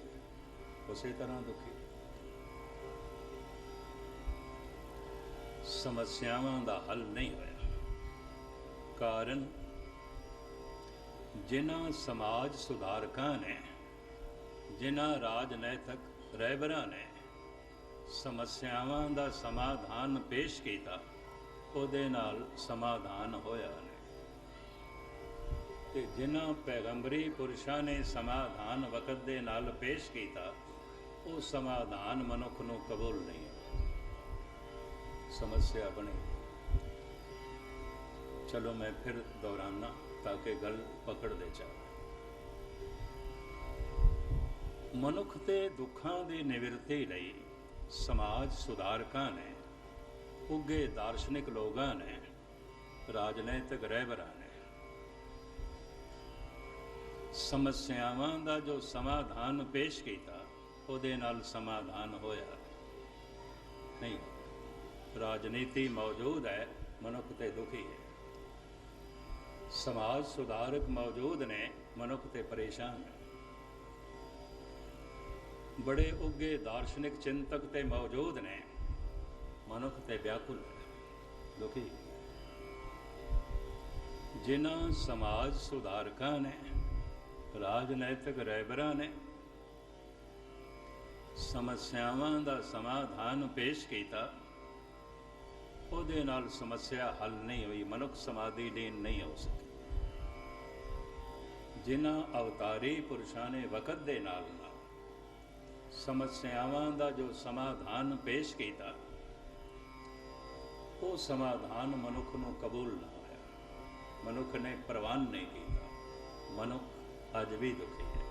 उसी तरह दुखी। समस्यावां दा हल नहीं होया। कारण जिन्हां समाज सुधारकां ने, जिन्हां राजनैतिक रहबरां ने समस्यावां दा समाधान पेश किया, उहदे नाल समाधान होया ने। ते जिन्हां पैगंबरी पुरुषां ने समाधान वक़्त दे नाल पेश किया, वो समाधान मनुख नूं कबूल नहीं है, समस्या बने। चलो मैं फिर दोहराना ताकि गल पकड़ दे जाए। मनुख के दुखों की निवृत्ति लई समाज सुधारकां ने, उगे दार्शनिक लोगों ने, राजनैतिक रहबरां ने समस्यावां दा जो समाधान पेश किया, उहदे नाल समाधान होया नहीं। राजनीति मौजूद है, मनुख ते दुखी है। समाज सुधारक मौजूद ने, मनुख ते परेशान है। बड़े उगे दार्शनिक चिंतक ते मौजूद ने, मनुख ते व्याकुल है, दुखी। जिन्हां समाज सुधारकां ने, राजनैतिक रहबरां ने समस्यावां दा समाधान पेश किया, उहदे नाल समस्या हल नहीं हुई, मनुख समाधि लीन नहीं हो सके। जिन्हां अवतारी पुरुषां ने वक़्त दे नाल समस्यावां दा जो समाधान पेश किया, वो समाधान मनुख नूं कबूल ना होया, मनुख ने प्रवान नहीं किया, मनुख अज भी दुखी है।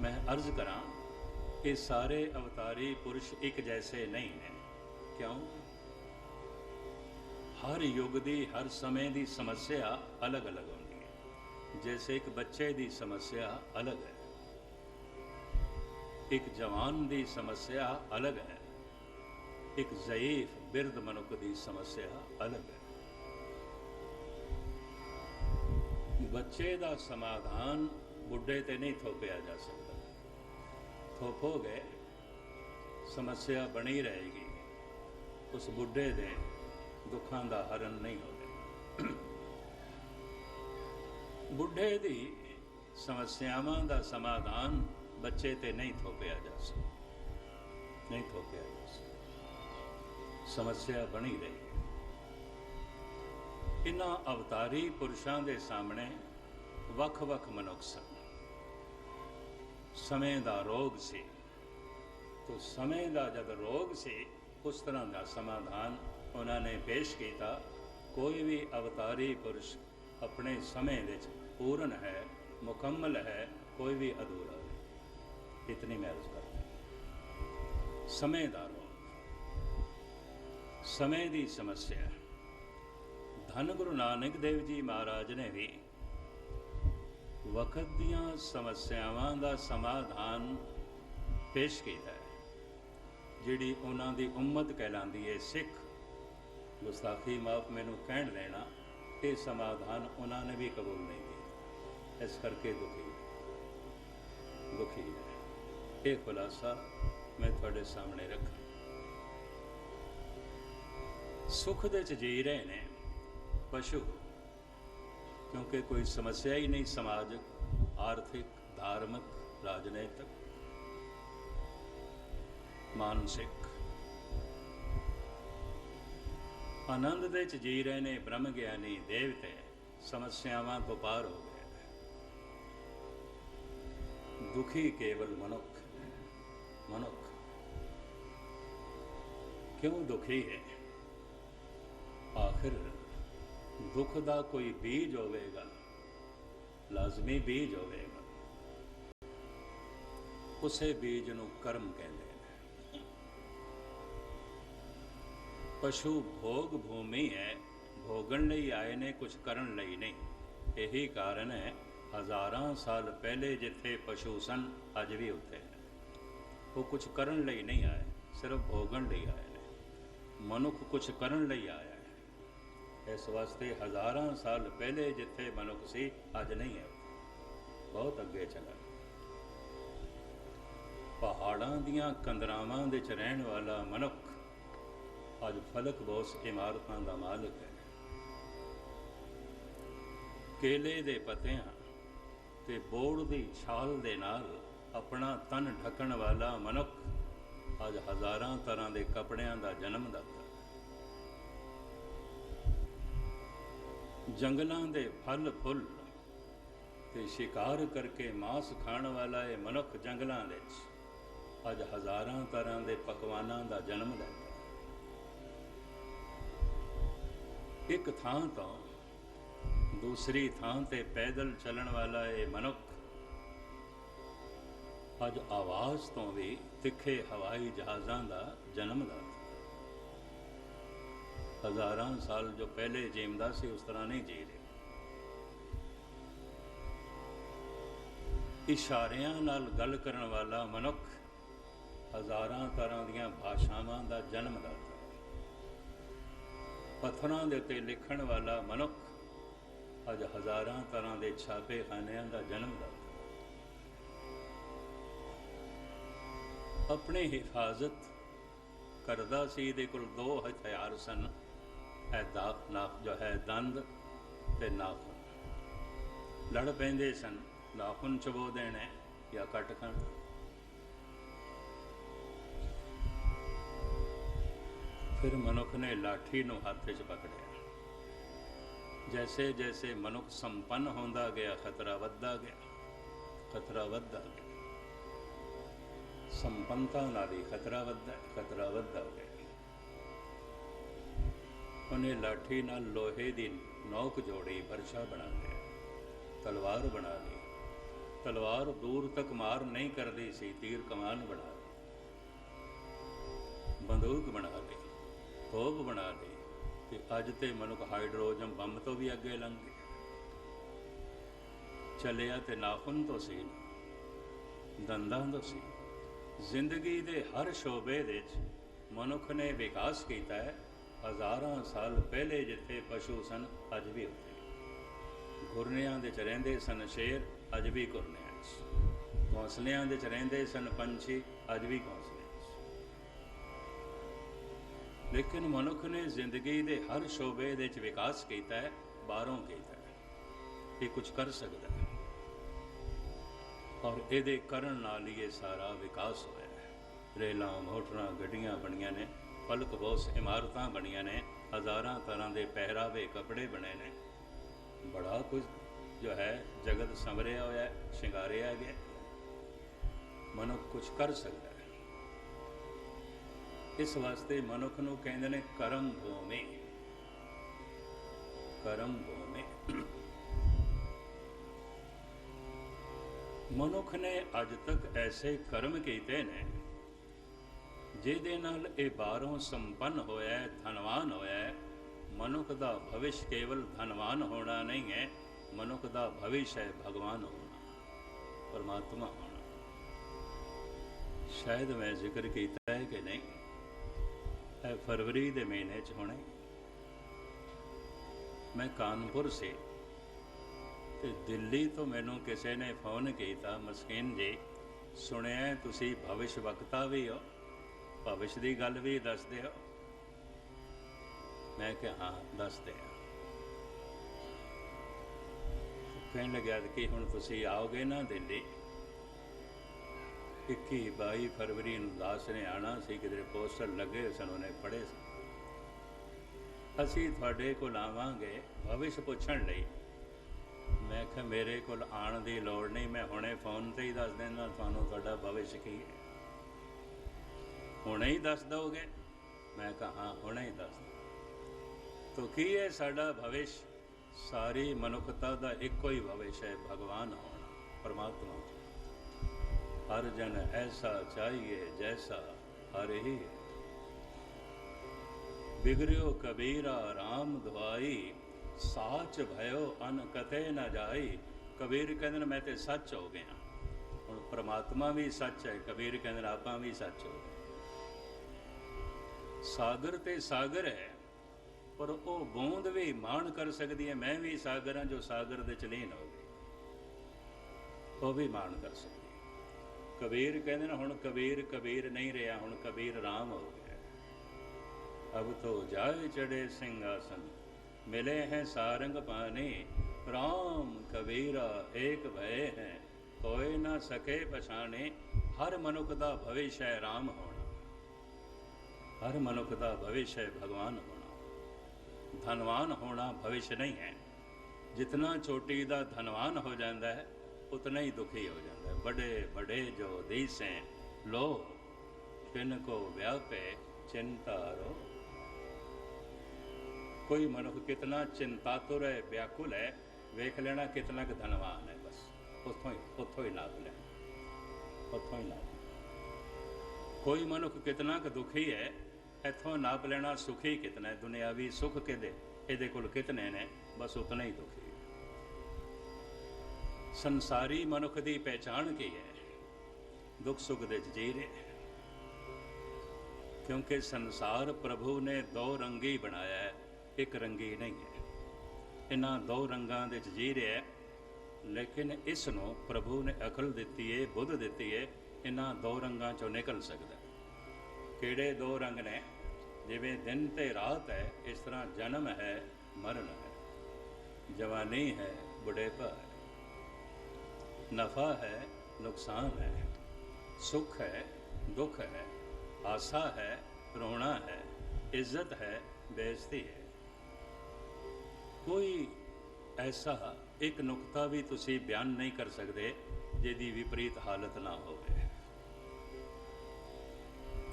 मैं अर्ज करां कि सारे अवतारी पुरुष एक जैसे नहीं हैं। क्यों? हर युग की हर समय की समस्या अलग अलग होती है। जैसे एक बच्चे की समस्या अलग है, एक जवान की समस्या अलग है, एक ज़ईफ बिरध मनुख की समस्या अलग है। बच्चे का समाधान बुढ़े ते नहीं थोपिया जा सकता। थोपोगे ਸਮੱਸਿਆ ਬਣੀ ਰਹੇਗੀ, ਉਸ ਬੁੱਢੇ ਦੇ ਦੁੱਖਾਂ ਦਾ ਹਰਨ ਨਹੀਂ ਹੋਵੇਗਾ। ਬੁੱਢੇ ਦੀ ਸਮੱਸਿਆਵਾਂ ਦਾ ਸਮਾਧਾਨ ਬੱਚੇ ਤੇ ਨਹੀਂ ਥੋਪਿਆ ਜਾ ਸਕਦਾ, ਨਹੀਂ ਥੋਪਿਆ ਜਾ ਸਕਦਾ। ਸਮੱਸਿਆ ਬਣੀ ਰਹੀ। ਇਹਨਾਂ ਅਵਤਾਰੀ ਪੁਰਸ਼ਾਂ ਦੇ ਸਾਹਮਣੇ ਵੱਖ-ਵੱਖ ਮਨੁੱਖ ਸਨ। ਸਮੇਂ ਦਾ ਰੋਗ ਸੀ, तो समय ਦਾ ਜਦ ਰੋਗ ਸੀ, ਉਸ ਤਰ੍ਹਾਂ ਦਾ ਸਮਾਧਾਨ ਉਹਨਾਂ ਨੇ ਪੇਸ਼ ਕੀਤਾ। ਕੋਈ ਵੀ ਅਵਤਾਰੀ ਪੁਰਸ਼ ਆਪਣੇ ਸਮੇਂ ਵਿੱਚ ਪੂਰਨ ਹੈ, ਮੁਕੰਮਲ ਹੈ, ਕੋਈ ਵੀ ਅਧੂਰਾ ਨਹੀਂ। ਇਤਨੀ ਮੈਂ ਅਰਜ਼ ਕਰਦਾ। ਸਮੇਂ ਦਾ ਰੋਗ, ਸਮੇਂ ਦੀ ਸਮੱਸਿਆ। ਧੰਨ ਗੁਰੂ ਨਾਨਕ ਦੇਵ ਜੀ ਮਹਾਰਾਜ ਨੇ ਵੀ ਵਕਤ ਦੀਆਂ ਸਮੱਸਿਆਵਾਂ ਦਾ ਸਮਾਧਾਨ ਪੇਸ਼ ਕੀਤਾ ਹੈ। ਜਿਹੜੀ ਉਹਨਾਂ ਦੀ ਉਮਤ ਕਹਿਲਾਂਦੀ ਹੈ ਸਿੱਖ, ਗੁਸਤਾਖੀ ਮਾਫ ਮੈਨੂੰ ਕਹਿਣ ਦੇਣਾ, ਇਹ ਸਮਾਧਾਨ ਉਹਨਾਂ ਨੇ ਵੀ ਕਬੂਲ ਨਹੀਂ ਕੀਤਾ। ਇਸ ਕਰਕੇ ਦੁਖੀ ਹੈ। ਇਹ ਖੁਲਾਸਾ ਮੈਂ ਤੁਹਾਡੇ ਸਾਹਮਣੇ ਰੱਖਾਂ। ਸੁੱਖ ਦੇ 'ਚ ਜੀ ਰਹੇ ਨੇ ਪਸ਼ੂ, ਕਿਉਂਕਿ ਕੋਈ ਸਮੱਸਿਆ ਹੀ ਨਹੀਂ ਸਮਾਜਿਕ, ਆਰਥਿਕ, ਧਾਰਮਿਕ, ਰਾਜਨੀਤਿਕ, ਮਾਨਸਿਕ। ਆਨੰਦ ਦੇ 'ਚ ਜੀ ਰਹੇ ਨੇ ਬ੍ਰਹਮ ਗਿਆਨੀ ਦੇਵਤੇ, ਸਮੱਸਿਆਵਾਂ ਤੋਂ ਪਾਰ ਹੋ ਗਏ। ਦੁਖੀ ਕੇਵਲ ਮਨੁੱਖ। ਮਨੁੱਖ ਕਿਉਂ ਦੁਖੀ ਹੈ? ਆਖਿਰ ਦੁੱਖ ਦਾ ਕੋਈ ਬੀਜ ਹੋਵੇਗਾ, ਲਾਜ਼ਮੀ ਬੀਜ ਹੋਵੇਗਾ। ਉਸੇ ਬੀਜ ਨੂੰ ਕਰਮ ਕਹਿੰਦੇ ਨੇ। ਪਸ਼ੂ ਭੋਗ ਭੂਮੀ ਹੈ, ਭੋਗਣ ਲਈ ਆਏ ਨੇ, ਕੁਝ ਕਰਨ ਲਈ ਨਹੀਂ। ਇਹੀ ਕਾਰਨ ਹੈ ਹਜ਼ਾਰਾਂ ਸਾਲ ਪਹਿਲੇ ਜਿੱਥੇ ਪਸ਼ੂ ਸਨ, ਅੱਜ ਵੀ ਉੱਥੇ ਹੈ। ਉਹ ਕੁਝ ਕਰਨ ਲਈ ਨਹੀਂ ਆਏ, ਸਿਰਫ ਭੋਗਣ ਲਈ ਆਏ ਨੇ। ਮਨੁੱਖ ਕੁਝ ਕਰਨ ਲਈ ਆਇਆ ਹੈ। ਇਸ ਵਾਸਤੇ ਹਜ਼ਾਰਾਂ ਸਾਲ ਪਹਿਲੇ ਜਿੱਥੇ ਮਨੁੱਖ ਸੀ, ਅੱਜ ਨਹੀਂ ਹੈ, ਬਹੁਤ ਅੱਗੇ ਚਲਾ। ਪਹਾੜਾਂ ਦੀਆਂ ਕੰਦਰਾਵਾਂ ਦੇ 'ਚ ਰਹਿਣ ਵਾਲਾ ਮਨੁੱਖ ਅੱਜ ਫਲਕ ਬੋਸ ਇਮਾਰਤਾਂ ਦਾ ਮਾਲਕ ਹੈ। ਕੇਲੇ ਦੇ ਪੱਤਿਆਂ ਤੇ ਬੋੜ ਦੀ ਛਾਲ ਦੇ ਨਾਲ ਆਪਣਾ ਤਨ ਢੱਕਣ ਵਾਲਾ ਮਨੁੱਖ ਅੱਜ ਹਜ਼ਾਰਾਂ ਤਰ੍ਹਾਂ ਦੇ ਕੱਪੜਿਆਂ ਦਾ ਜਨਮ ਦਾਤਾ। ਜੰਗਲਾਂ ਦੇ ਫਲ ਫੁੱਲ ਤੇ ਸ਼ਿਕਾਰ ਕਰਕੇ ਮਾंस ਖਾਣ ਵਾਲਾ ਇਹ ਮਨੁੱਖ ਜੰਗਲਾਂ ਵਿੱਚ ਅੱਜ ਹਜ਼ਾਰਾਂ ਤਰ੍ਹਾਂ ਦੇ ਪਕਵਾਨਾਂ ਦਾ ਜਨਮ ਲੈਂਦਾ। ਇੱਕ ਥਾਂ ਤੋਂ ਦੂਸਰੀ ਥਾਂ ਤੇ ਪੈਦਲ ਚੱਲਣ ਵਾਲਾ ਇਹ ਮਨੁੱਖ ਅੱਜ ਆਵਾਜ਼ ਤੋਂ ਵੀ ਤਿੱਖੇ ਹਵਾਈ ਜਹਾਜ਼ਾਂ ਦਾ ਜਨਮ ਦਾਤਾ। ਹਜ਼ਾਰਾਂ ਸਾਲ ਜੋ ਪਹਿਲੇ ਜੀਂਦਾ ਸੀ, ਉਸ ਤਰ੍ਹਾਂ ਨਹੀਂ ਜੀ ਰਹੇ। ਇਸ਼ਾਰਿਆਂ ਨਾਲ ਗੱਲ ਕਰਨ ਵਾਲਾ ਮਨੁੱਖ ਹਜ਼ਾਰਾਂ ਤਰ੍ਹਾਂ ਦੀਆਂ ਭਾਸ਼ਾਵਾਂ ਦਾ ਜਨਮ ਦਾਤਾ। ਪੱਥਰਾਂ ਦੇ ਉੱਤੇ ਲਿਖਣ ਵਾਲਾ ਮਨੁੱਖ ਅੱਜ ਹਜ਼ਾਰਾਂ ਤਰ੍ਹਾਂ ਦੇ ਛਾਪੇ ਖਾਨਿਆਂ ਦਾ ਜਨਮ ਦਾਤਾ। ਆਪਣੀ ਹਿਫਾਜ਼ਤ ਕਰਦਾ ਸੀ। ਇਹਦੇ ਕੋਲ ਦੋ ਹਥਿਆਰ ਸਨ, ਜੋ ਹੈ ਦੰਦ ਤੇ ਨਾਖੂਨ। ਲੜ ਪੈਂਦੇ ਸਨ, ਨਾਖੂਨ ਚਬੋ ਦੇਣੇ ਜਾਂ ਕੱਟ ਖਾਣ। ਫਿਰ ਮਨੁੱਖ ਨੇ ਲਾਠੀ ਨੂੰ ਹੱਥ ਵਿੱਚ ਪਕੜਿਆ। ਜੈਸੇ ਜੈਸੇ ਮਨੁੱਖ ਸੰਪੰਨ ਹੁੰਦਾ ਗਿਆ, ਖਤਰਾ ਵੱਧਦਾ ਗਿਆ, ਖਤਰਾ ਵੱਧਦਾ ਗਿਆ। ਸੰਪੰਨਤਾ ਨਾਲ ਹੀ ਖਤਰਾ ਵੱਧਦਾ ਗਿਆ। ਉਹਨੇ ਲਾਠੀ ਨਾਲ ਲੋਹੇ ਦੀ ਨੋਕ ਜੋੜੀ, ਵਰਸ਼ਾ ਬਣਾ ਲਿਆ, ਤਲਵਾਰ ਬਣਾ ਲਈ। ਤਲਵਾਰ ਦੂਰ ਤੱਕ ਮਾਰ ਨਹੀਂ ਕਰਦੀ ਸੀ, ਤੀਰ ਕਮਾਨ ਬਣਾ ਲਈ, ਬੰਦੂਕ ਬਣਾ ਲਈ, ਤੋਪ ਬਣਾ ਲਈ। ਤੇ ਅੱਜ ਤੇ ਮਨੁੱਖ ਹਾਈਡਰੋਜਨ ਬੰਬ ਤੋਂ ਵੀ ਅੱਗੇ ਲੰਘ ਗਿਆ। ਚੱਲਿਆ ਤੇ ਨਾਖੂਨ ਤੋਂ ਸੀ, ਦੰਦਾਂ ਤੋਂ ਸੀ। ਜ਼ਿੰਦਗੀ ਦੇ ਹਰ ਸ਼ੋਬੇ ਵਿੱਚ ਮਨੁੱਖ ਨੇ ਵਿਕਾਸ ਕੀਤਾ ਹੈ। ਹਜ਼ਾਰਾਂ ਸਾਲ ਪਹਿਲੇ ਜਿੱਥੇ ਪਸ਼ੂ ਸਨ, ਅੱਜ ਵੀ ਉੱਥੇ। ਗੁਰਨਿਆਂ ਦੇ 'ਚ ਰਹਿੰਦੇ ਸਨ ਸ਼ੇਰ, ਅੱਜ ਵੀ ਗੁਰਨਿਆਂ 'ਚ। ਘੋਂਸਲਿਆਂ ਦੇ 'ਚ ਰਹਿੰਦੇ ਸਨ ਪੰਛੀ, ਅੱਜ ਵੀ ਘੋਂਸਲਿਆਂ 'ਚ। लेकिन मनुख ने जिंदगी के हर शोबे दे विच विकास किया है, बाहरों किया है, ये कुछ कर सकता है और ये करन नाल ही ये सारा विकास होया है। रेलां मोटरां गड्डियां बनिया ने, पलक बोस इमारतां बनिया ने, हज़ारां तरह के पहरावे कपड़े बने ने, बड़ा कुछ जो है जगत संवरिया होया है, शिंगारिया गया। मनुख कुछ कर सकता है। इस वास्ते मनुख नूं कहंदे ने करम भूमि। करम भूमि मनुख ने अज तक ऐसे कर्म किए ने जिहदे नाल ये बाहरों संपन्न होया है, धनवान होया है। मनुख का भविष्य केवल धनवान होना नहीं है, मनुख का भविष्य है भगवान होना, परमात्मा होना। शायद मैं जिक्र किया है कि नहीं, फरवरी के महीने च होने मैं कानपुर से ते दिल्ली तो मैनू किसी ने फोन किया, मस्कीन जी सुनिया तुसी भविष्य वक्ता भी हो, भविष्य की गल भी दसदे हो। मैं क्या हाँ दसदे हो। कहन लग्या कि हुण तुसी आओगे ना दिल्ली, 21-22 फरवरी दास ने आना सी, किधरे पोस्टर लगे सन, उन्हें पढ़े सी। असी तुहाडे कोल आवांगे भविष्य पुछण लई। मैं क्या मेरे कोल आण दी लोड़ नहीं, मैं हुणे फोन ते ही दस देना तुहानूं तुहाडा भविष्य की है। हुणे ही दस दोगे? मैं कहा हाँ हुणे ही दस दो। तो की है साडा भविष्य? सारी मनुखता का एको ही भविष्य है, भगवान होना, परमात्मा। हर जन ऐसा चाहिए जैसा हर ही है। बिगड़ियो कबीरा राम दुआई, साच भयो अन कते न जाई। कबीर कहते मैं तो सच हो गया। हुण परमात्मा भी सच है, कबीर कहते आपां भी सच हो गए। सागर ते सागर है, पर वो बूंद भी मान कर सकती है, मैं भी सागर हाँ जो सागर दे चलीन हो गई, वो भी मान कर सकती है। कबीर कहते ना हुण कबीर कबीर नहीं रहा, हुण कबीर राम हो गया। अब तो जाए चढ़े सिंहासन, मिले हैं सारंग पानी। राम कबीरा एक भय हैं, कोई ना सके पछाने। हर मनुख का भविष्य है राम होना, हर मनुख का भविष्य है भगवान होना। धनवान होना भविष्य नहीं है। जितना चोटी का धनवान हो जाता है उतना ही दुखी हो जाता है। बड़े बड़े जो दीसें लो, किनको व्यापे चिंता रो। कोई मनुख कितना चिंतातुर है, व्याकुल है, वेख लेना कितना क धनवान है। बस उतों ही नाप लेना, उतों ही नाप। कोई मनुख कितना क दुखी है, इथों नाप लेना सुखी कितना है। दुनियावी सुख के दे ये कोल कितने ने, बस उतना ही दुखी है। संसारी मनुख की पहचान की है, दुख सुख दे जी रहे। क्योंकि संसार प्रभु ने दो रंगी बनाया है, एक रंगी नहीं है। इन्हां दो रंगां दे जी रहा है, लेकिन इसनों प्रभु ने अकल दी है, बुद्ध दी है, इन्हां दो रंगां चों निकल सकता है। किहड़े दो रंग ने? जिवें दिन ते रात है, इस तरह जन्म है मरण है, जवानी है बुढ़ेपा है, नफ़ा है नुकसान है, सुख है दुख है, आशा है रोना है, इज्जत है बेइज्जती है। कोई ऐसा एक नुकता भी तुसी बयान नहीं कर सकते जिहदी विपरीत हालत ना हो।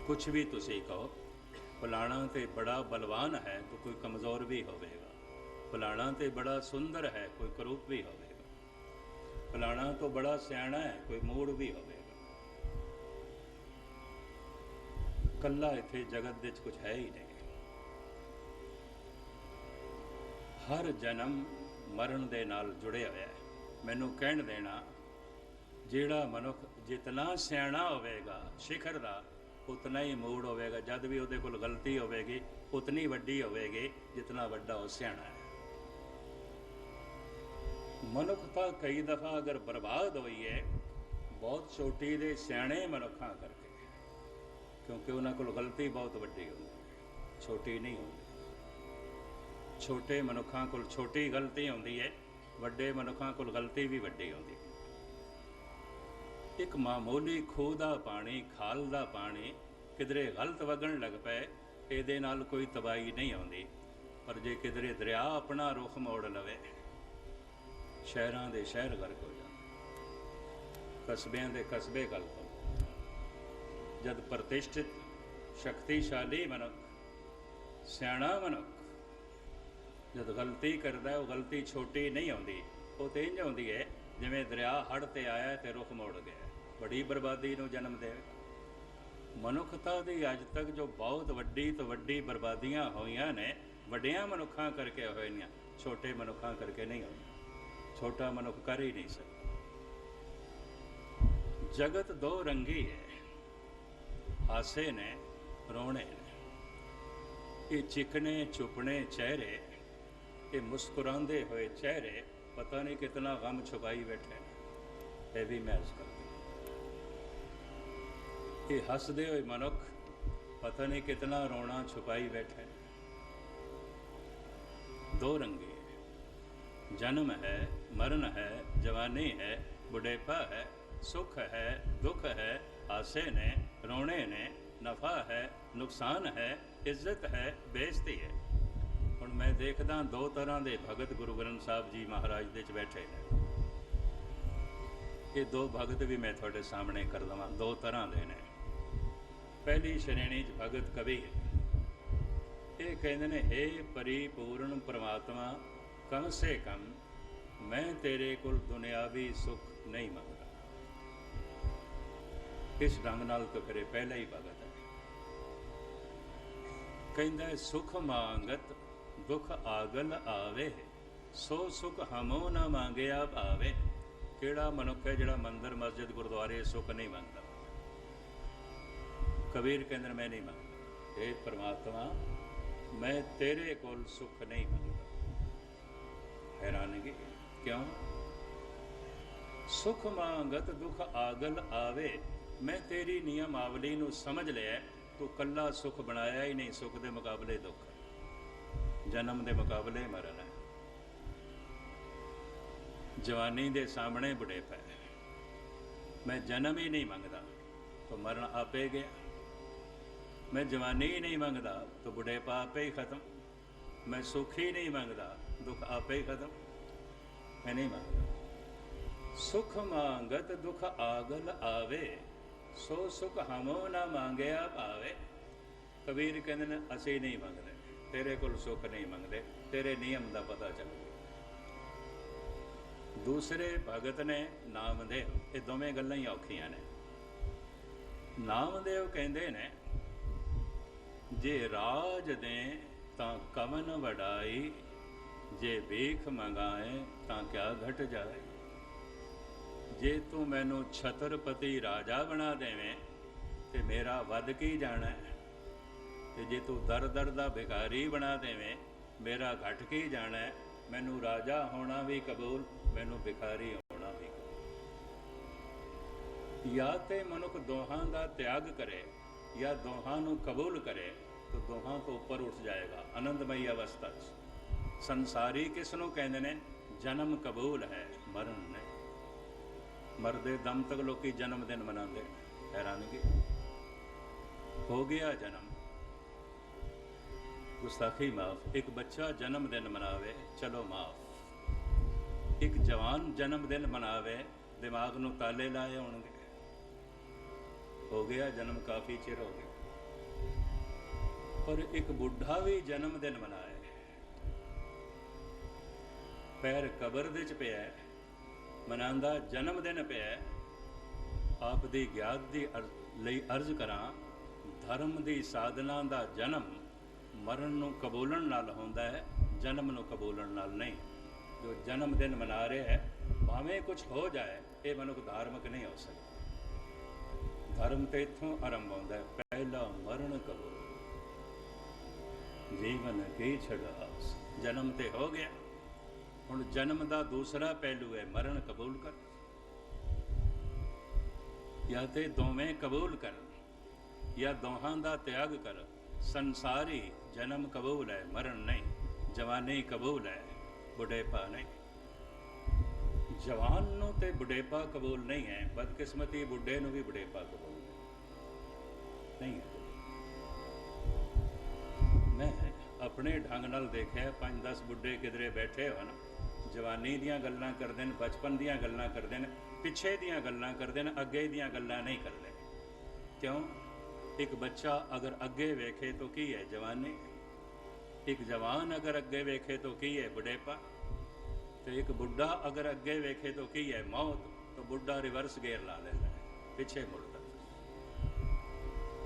कुछ भी तुसी कहो, फलाना ते बड़ा बलवान है तो कोई कमज़ोर भी होवेगा, फलाना ते बड़ा सुंदर है कोई करूप भी होवेगा, फलाना तो बड़ा सियाणा है कोई मूड़ भी होवेगा। कल्ला इत्थे जगत विच कुछ है ही नहीं। हर जन्म मरण दे नाल जुड़े होया है। मैनू कहण देना, जिहड़ा मनुख जितना सियाणा होवेगा शिखर दा, उतना ही मूड़ होवेगा। जद भी उहदे कोल गलती होवेगी उतनी वड्डी होवेगी जितना वड्डा वो सियाणा है। मनुखता कई दफ़ा अगर बर्बाद हुई है बहुत छोटी दे सियाणे मनुखा करके, क्योंकि उन्होंने कोल गलती बहुत वड्डी होंदी है। ਛੋਟੀ ਨਹੀਂ ਹੁੰਦੀ। ਛੋਟੇ ਮਨੁੱਖਾਂ ਕੋਲ ਛੋਟੀ ਗਲਤੀ ਹੁੰਦੀ ਹੈ, ਵੱਡੇ ਮਨੁੱਖਾਂ ਕੋਲ ਗਲਤੀ ਵੀ ਵੱਡੀ ਹੁੰਦੀ ਹੈ। ਇੱਕ ਮਾਮੂਲੀ ਖੂਹ ਦਾ ਪਾਣੀ, ਖਾਲ ਦਾ ਪਾਣੀ ਕਿਧਰੇ ਗਲਤ ਵਗਣ ਲੱਗ ਪਏ, ਇਹਦੇ ਨਾਲ ਕੋਈ ਤਬਾਹੀ ਨਹੀਂ ਆਉਂਦੀ। ਪਰ ਜੇ ਕਿਧਰੇ ਦਰਿਆ ਆਪਣਾ ਰੁਖ ਮੋੜ ਲਵੇ, ਸ਼ਹਿਰਾਂ ਦੇ ਸ਼ਹਿਰ ਗਰਕ ਹੋ ਜਾਂਦੇ, ਕਸਬਿਆਂ ਦੇ ਕਸਬੇ ਗਲਤ ਹੋ। ਜਦ ਪ੍ਰਤਿਸ਼ਠਿਤ ਸ਼ਕਤੀਸ਼ਾਲੀ ਮਨੁੱਖ, ਸਿਆਣਾ ਮਨੁੱਖ ਜਦ ਗਲਤੀ ਕਰਦਾ, ਉਹ ਗਲਤੀ ਛੋਟੀ ਨਹੀਂ ਆਉਂਦੀ। ਉਹ ਤਾਂ ਇੰਝ ਆਉਂਦੀ ਹੈ ਜਿਵੇਂ ਦਰਿਆ ਹੜ੍ਹ 'ਤੇ ਆਇਆ ਅਤੇ ਰੁਖ ਮੋੜ ਗਿਆ, ਬੜੀ ਬਰਬਾਦੀ ਨੂੰ ਜਨਮ ਦੇਵੇਗਾ। ਮਨੁੱਖਤਾ ਦੀ ਅੱਜ ਤੱਕ ਜੋ ਬਹੁਤ ਵੱਡੀ ਤੋਂ ਵੱਡੀ ਬਰਬਾਦੀਆਂ ਹੋਈਆਂ ਨੇ, ਵੱਡਿਆਂ ਮਨੁੱਖਾਂ ਕਰਕੇ ਹੋਈਆਂ, ਛੋਟੇ ਮਨੁੱਖਾਂ ਕਰਕੇ ਨਹੀਂ ਹੋਈਆਂ। ਛੋਟਾ ਮਨੁੱਖ ਕਰ ਹੀ ਨਹੀਂ ਸਕਦਾ। ਜਗਤ ਦੋ ਰੰਗੀ ਹੈ, ਹਾਸੇ ਨੇ, ਰੋਣੇ ਨੇ। ਇਹ ਚਿਕਨੇ ਚੁਪਣੇ ਚਿਹਰੇ, ਇਹ ਮੁਸਕਰਾਉਂਦੇ ਹੋਏ ਚਿਹਰੇ ਪਤਾ ਨਹੀਂ ਕਿਤਨਾ ਗਮ ਛੁਪਾਈ ਬੈਠੇ ਨੇ, ਇਹ ਵੀ ਮਹਿਸੂਸ ਕਰਦੇ। ਇਹ ਹੱਸਦੇ ਹੋਏ ਮਨੁੱਖ ਪਤਾ ਨਹੀਂ ਕਿਤਨਾ ਰੋਣਾ ਛੁਪਾਈ ਬੈਠੇ। ਦੋ ਰੰਗੇ, ਜਨਮ ਹੈ, ਮਰਨ ਹੈ, ਜਵਾਨੀ ਹੈ, ਬੁਢੇਪਾ ਹੈ, ਸੁਖ ਹੈ, ਦੁੱਖ ਹੈ, ਹਾਸੇ ਨੇ, ਰੋਣੇ ਨੇ, ਨਫਾ ਹੈ, ਨੁਕਸਾਨ ਹੈ, ਇੱਜ਼ਤ ਹੈ, ਬੇਇੱਜ਼ਤੀ ਹੈ। ਹੁਣ ਮੈਂ ਦੇਖਦਾ ਦੋ ਤਰ੍ਹਾਂ ਦੇ ਭਗਤ ਗੁਰੂ ਗ੍ਰੰਥ ਸਾਹਿਬ ਜੀ ਮਹਾਰਾਜ ਦੇ 'ਚ ਬੈਠੇ ਨੇ। ਇਹ ਦੋ ਭਗਤ ਵੀ ਮੈਂ ਤੁਹਾਡੇ ਸਾਹਮਣੇ ਕਰ ਦੇਵਾਂ, ਦੋ ਤਰ੍ਹਾਂ ਦੇ ਨੇ। ਪਹਿਲੀ ਸ਼੍ਰੇਣੀ 'ਚ ਭਗਤ ਕਵੀ ਹੈ। ਇਹ ਕਹਿੰਦੇ ਨੇ, ਹੇ ਪਰਿਪੂਰਨ ਪਰਮਾਤਮਾ, ਕਮ ਸੇ ਕਮ ਮੈਂ ਤੇਰੇ ਕੋਲ ਦੁਨਿਆਵੀ ਸੁੱਖ ਨਹੀਂ ਮੰਗਦਾ। ਇਸ ਢੰਗ ਨਾਲ ਤਾਂ ਫਿਰ ਪਹਿਲਾ ਹੀ ਭਗਤ ਹੈ। ਕਹਿੰਦਾ, ਸੁਖ ਮੰਗਤ ਦੁੱਖ ਆਗਲ ਆਵੇ, ਸੋ ਸੁਖ ਹਮੋ ਨਾ ਮੰਗਿਆ ਭਾਵੇ। ਕਿਹੜਾ ਮਨੁੱਖ ਹੈ ਜਿਹੜਾ ਮੰਦਰ ਮਸਜਿਦ ਗੁਰਦੁਆਰੇ ਸੁੱਖ ਨਹੀਂ ਮੰਗਦਾ? ਕਬੀਰ ਕਹਿੰਦੇ ਮੈਂ ਨਹੀਂ ਮੰਗਦਾ। ਇਹ ਪਰਮਾਤਮਾ, ਮੈਂ ਤੇਰੇ ਕੋਲ ਸੁੱਖ ਨਹੀਂ ਮੰਗਦਾ। ਹੈਰਾਨਗੀ ਕਿਉਂ? ਸੁਖ ਮੰਗਤ ਦੁੱਖ ਆਗਲ ਆਵੇ। ਮੈਂ ਤੇਰੀ ਨਿਯਮਾਵਲੀ ਨੂੰ ਸਮਝ ਲਿਆ, ਤੂੰ ਕੱਲਾ ਸੁਖ ਬਣਾਇਆ ਹੀ ਨਹੀਂ। ਸੁਖ ਦੇ ਮੁਕਾਬਲੇ ਦੁੱਖ ਹੈ, ਜਨਮ ਦੇ ਮੁਕਾਬਲੇ ਮਰਨ ਹੈ, ਜਵਾਨੀ ਦੇ ਸਾਹਮਣੇ ਬੁਢੇਪਾ ਹੈ। ਮੈਂ ਜਨਮ ਹੀ ਨਹੀਂ ਮੰਗਦਾ ਤਾਂ ਮਰਨ ਆਪੇ ਗਿਆ। मैं जवानी ही नहीं मंगता तो बुढ़ेपा आपे ही ख़त्म। मैं सुख ही नहीं मंगता, दुख आपे ही ख़त्म। मैं नहीं मांगता। सुख मांगत दुख आगल आवे, सो सुख हमो ना मांगया भावे। कबीर कहते हैं असी नहीं मंगते, तेरे कोल सुख नहीं मंगते, तेरे नियम का पता चल गया। दूसरे भगत ने नामदेव, ये दोवें गल्लां ही औखियां ने। नामदेव कहते ने, जे राज दें तां कवन वडाई, जे भीख मंगाए तां क्या घट जाए। जे तू मैनू छत्रपति राजा बना देवें ते मेरा वध की जाना है, ते जे तू दर दर दा भिखारी बना देवें मेरा घट की जाना है। मैनू राजा होना भी कबूल, मैनू भिखारी होना भी कबूल। या ते मनुख दोहां दा त्याग करे या दोहां नू कबूल करे तो दोहां तो ऊपर उठ जाएगा आनंदमयी अवस्था। संसारी किस नू कहते ने? जन्म कबूल है, मरण नहीं। मरदे दम तक लोग जन्मदिन मनाते। हैरानगी, हो गया जन्म, गुस्ताखी माफ। एक बच्चा जन्मदिन मनावे, चलो माफ। एक जवान जन्मदिन मनावे, दिमाग नू ताले लाए होणगे। हो गया जन्म, काफ़ी चिर हो गया। पर एक बुढ़ा भी जन्मदिन मनाए, पैर कबर दे च पिया, मनांदा जन्मदिन पिया। आप दी ज्ञात दी लई अर्ज करा, धर्म दी साधना दा जन्म मरण नू कबूलन नाल होंदा है, जन्म नू कबूलन नाल नहीं। जो जन्मदिन मना रहे है, भावें कुछ हो जाए, ये मनुख धार्मिक नहीं हो सकता। धर्म तो इत्थों आरंभ होंदा है, पहला मरण कबूल, जीवन की छड़ास। जन्म तो हो गया, हुण जन्म का दूसरा पहलू है मरण कबूल कर। या तो दोवें कबूल कर या दोहां का त्याग कर। संसारी जन्म कबूल है, मरण नहीं। जवानी कबूल है, बुढ़ेपा नहीं। जवान नूं ते बुढ़ेपा कबूल नहीं है, बदकिस्मती बुढ़े नूं भी बुढ़ेपा कबूल नहीं है। मैं अपने ढंग नाल देखिया 5-10 बुढ़े किधरे बैठे हो ना, जवानी दियां गल्लां करदे ने, बचपन दियां गल्लां करदे ने, पिछे दियां गल्लां करदे ने, अगे दियां गल्लां नहीं करदे। क्यों? एक बच्चा अगर अगे वेखे तो की है जवानी, एक जवान अगर अगे वेखे तो की है बुढ़ेपा, तो एक बुढ़ा अगर अगे वेखे तो की है मौत। तो बुढ़ा रिवर्स गेयर ला लेता है, पिछे मुड़ता,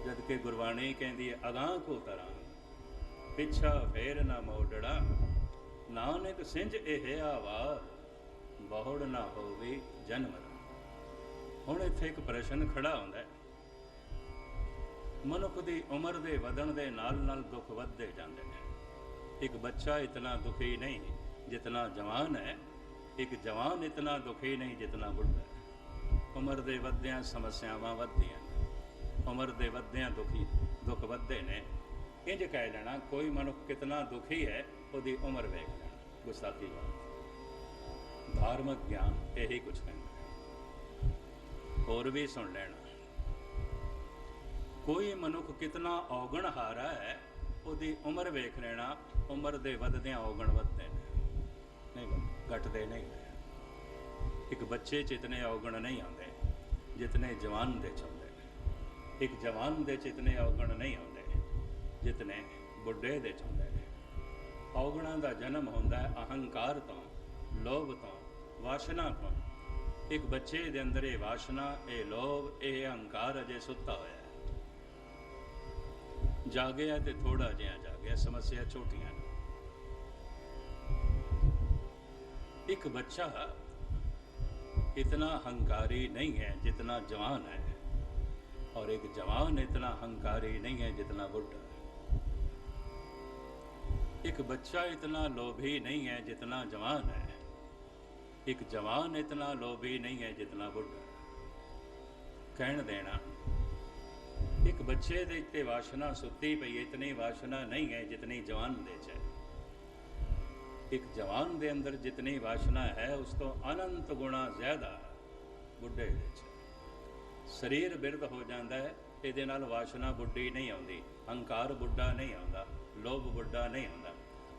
जबकि गुरबाणी कहती है अगां को तरह पिछा फेर ना मोड़ड़ा, नानक सिंज एह आवार बहुड़ ना होवे जन्म दा। हुण इत्थे एक प्रश्न खड़ा होंदा है, मनुख की उम्र के वधण दे नाल नाल दुख वधदे जांदे ने। एक बच्चा इतना दुखी नहीं जितना जवान है, एक जवान इतना दुखी नहीं जितना बुढ़ा है। उम्र के वधद्यां समस्यावां वधदियां, उम्र के वधद्यां दुख वधदे ने। इंज कह लेना कोई मनुख कितना दुखी है उसकी उम्र वेख लेना, गुस्ताखी बात। धार्मिक ज्ञान यही कुछ कहता है। होर भी सुन लेना, कोई मनुख कितना औगणहारा है उसकी उम्र वेख लेना, उम्र के वधद्यां औगण वधदे ने, नहीं घटते नहीं। एक बच्चे च इतने औगण नहीं आते जितने जवान दे च आते हैं, एक जवान दे च इतने औगण नहीं आते जितने बुढ़े दे च आते हैं। औगणा का जन्म होंदा है अहंकार तो, लोभ तो, वासना तो। एक बच्चे दे अंदर ये वासना, ये लोभ, ये अहंकार अजे सुता होया है। जागया तो थोड़ा जिहा जागया, समस्या छोटियां। एक बच्चा इतना हंकारी नहीं है जितना जवान है, और एक जवान इतना हंकारी नहीं है जितना बुढ़ा है। एक बच्चा इतना लोभी नहीं है जितना जवान है, एक जवान इतना लोभी नहीं है जितना बुढ़ा है। कहण देना एक बच्चे दे ते वासना सुती पई, इतनी वासना नहीं है जितनी जवान दे च है। एक जवान दे अंदर जितनी वासना है उस तो अनंत गुणा ज्यादा बुढ़े दे च। शरीर बिरध हो जाता है, ये नाल वासना बुढ़ी नहीं आती, हंकार बुढ़ा नहीं आता, लोभ बुढ़ा नहीं आता।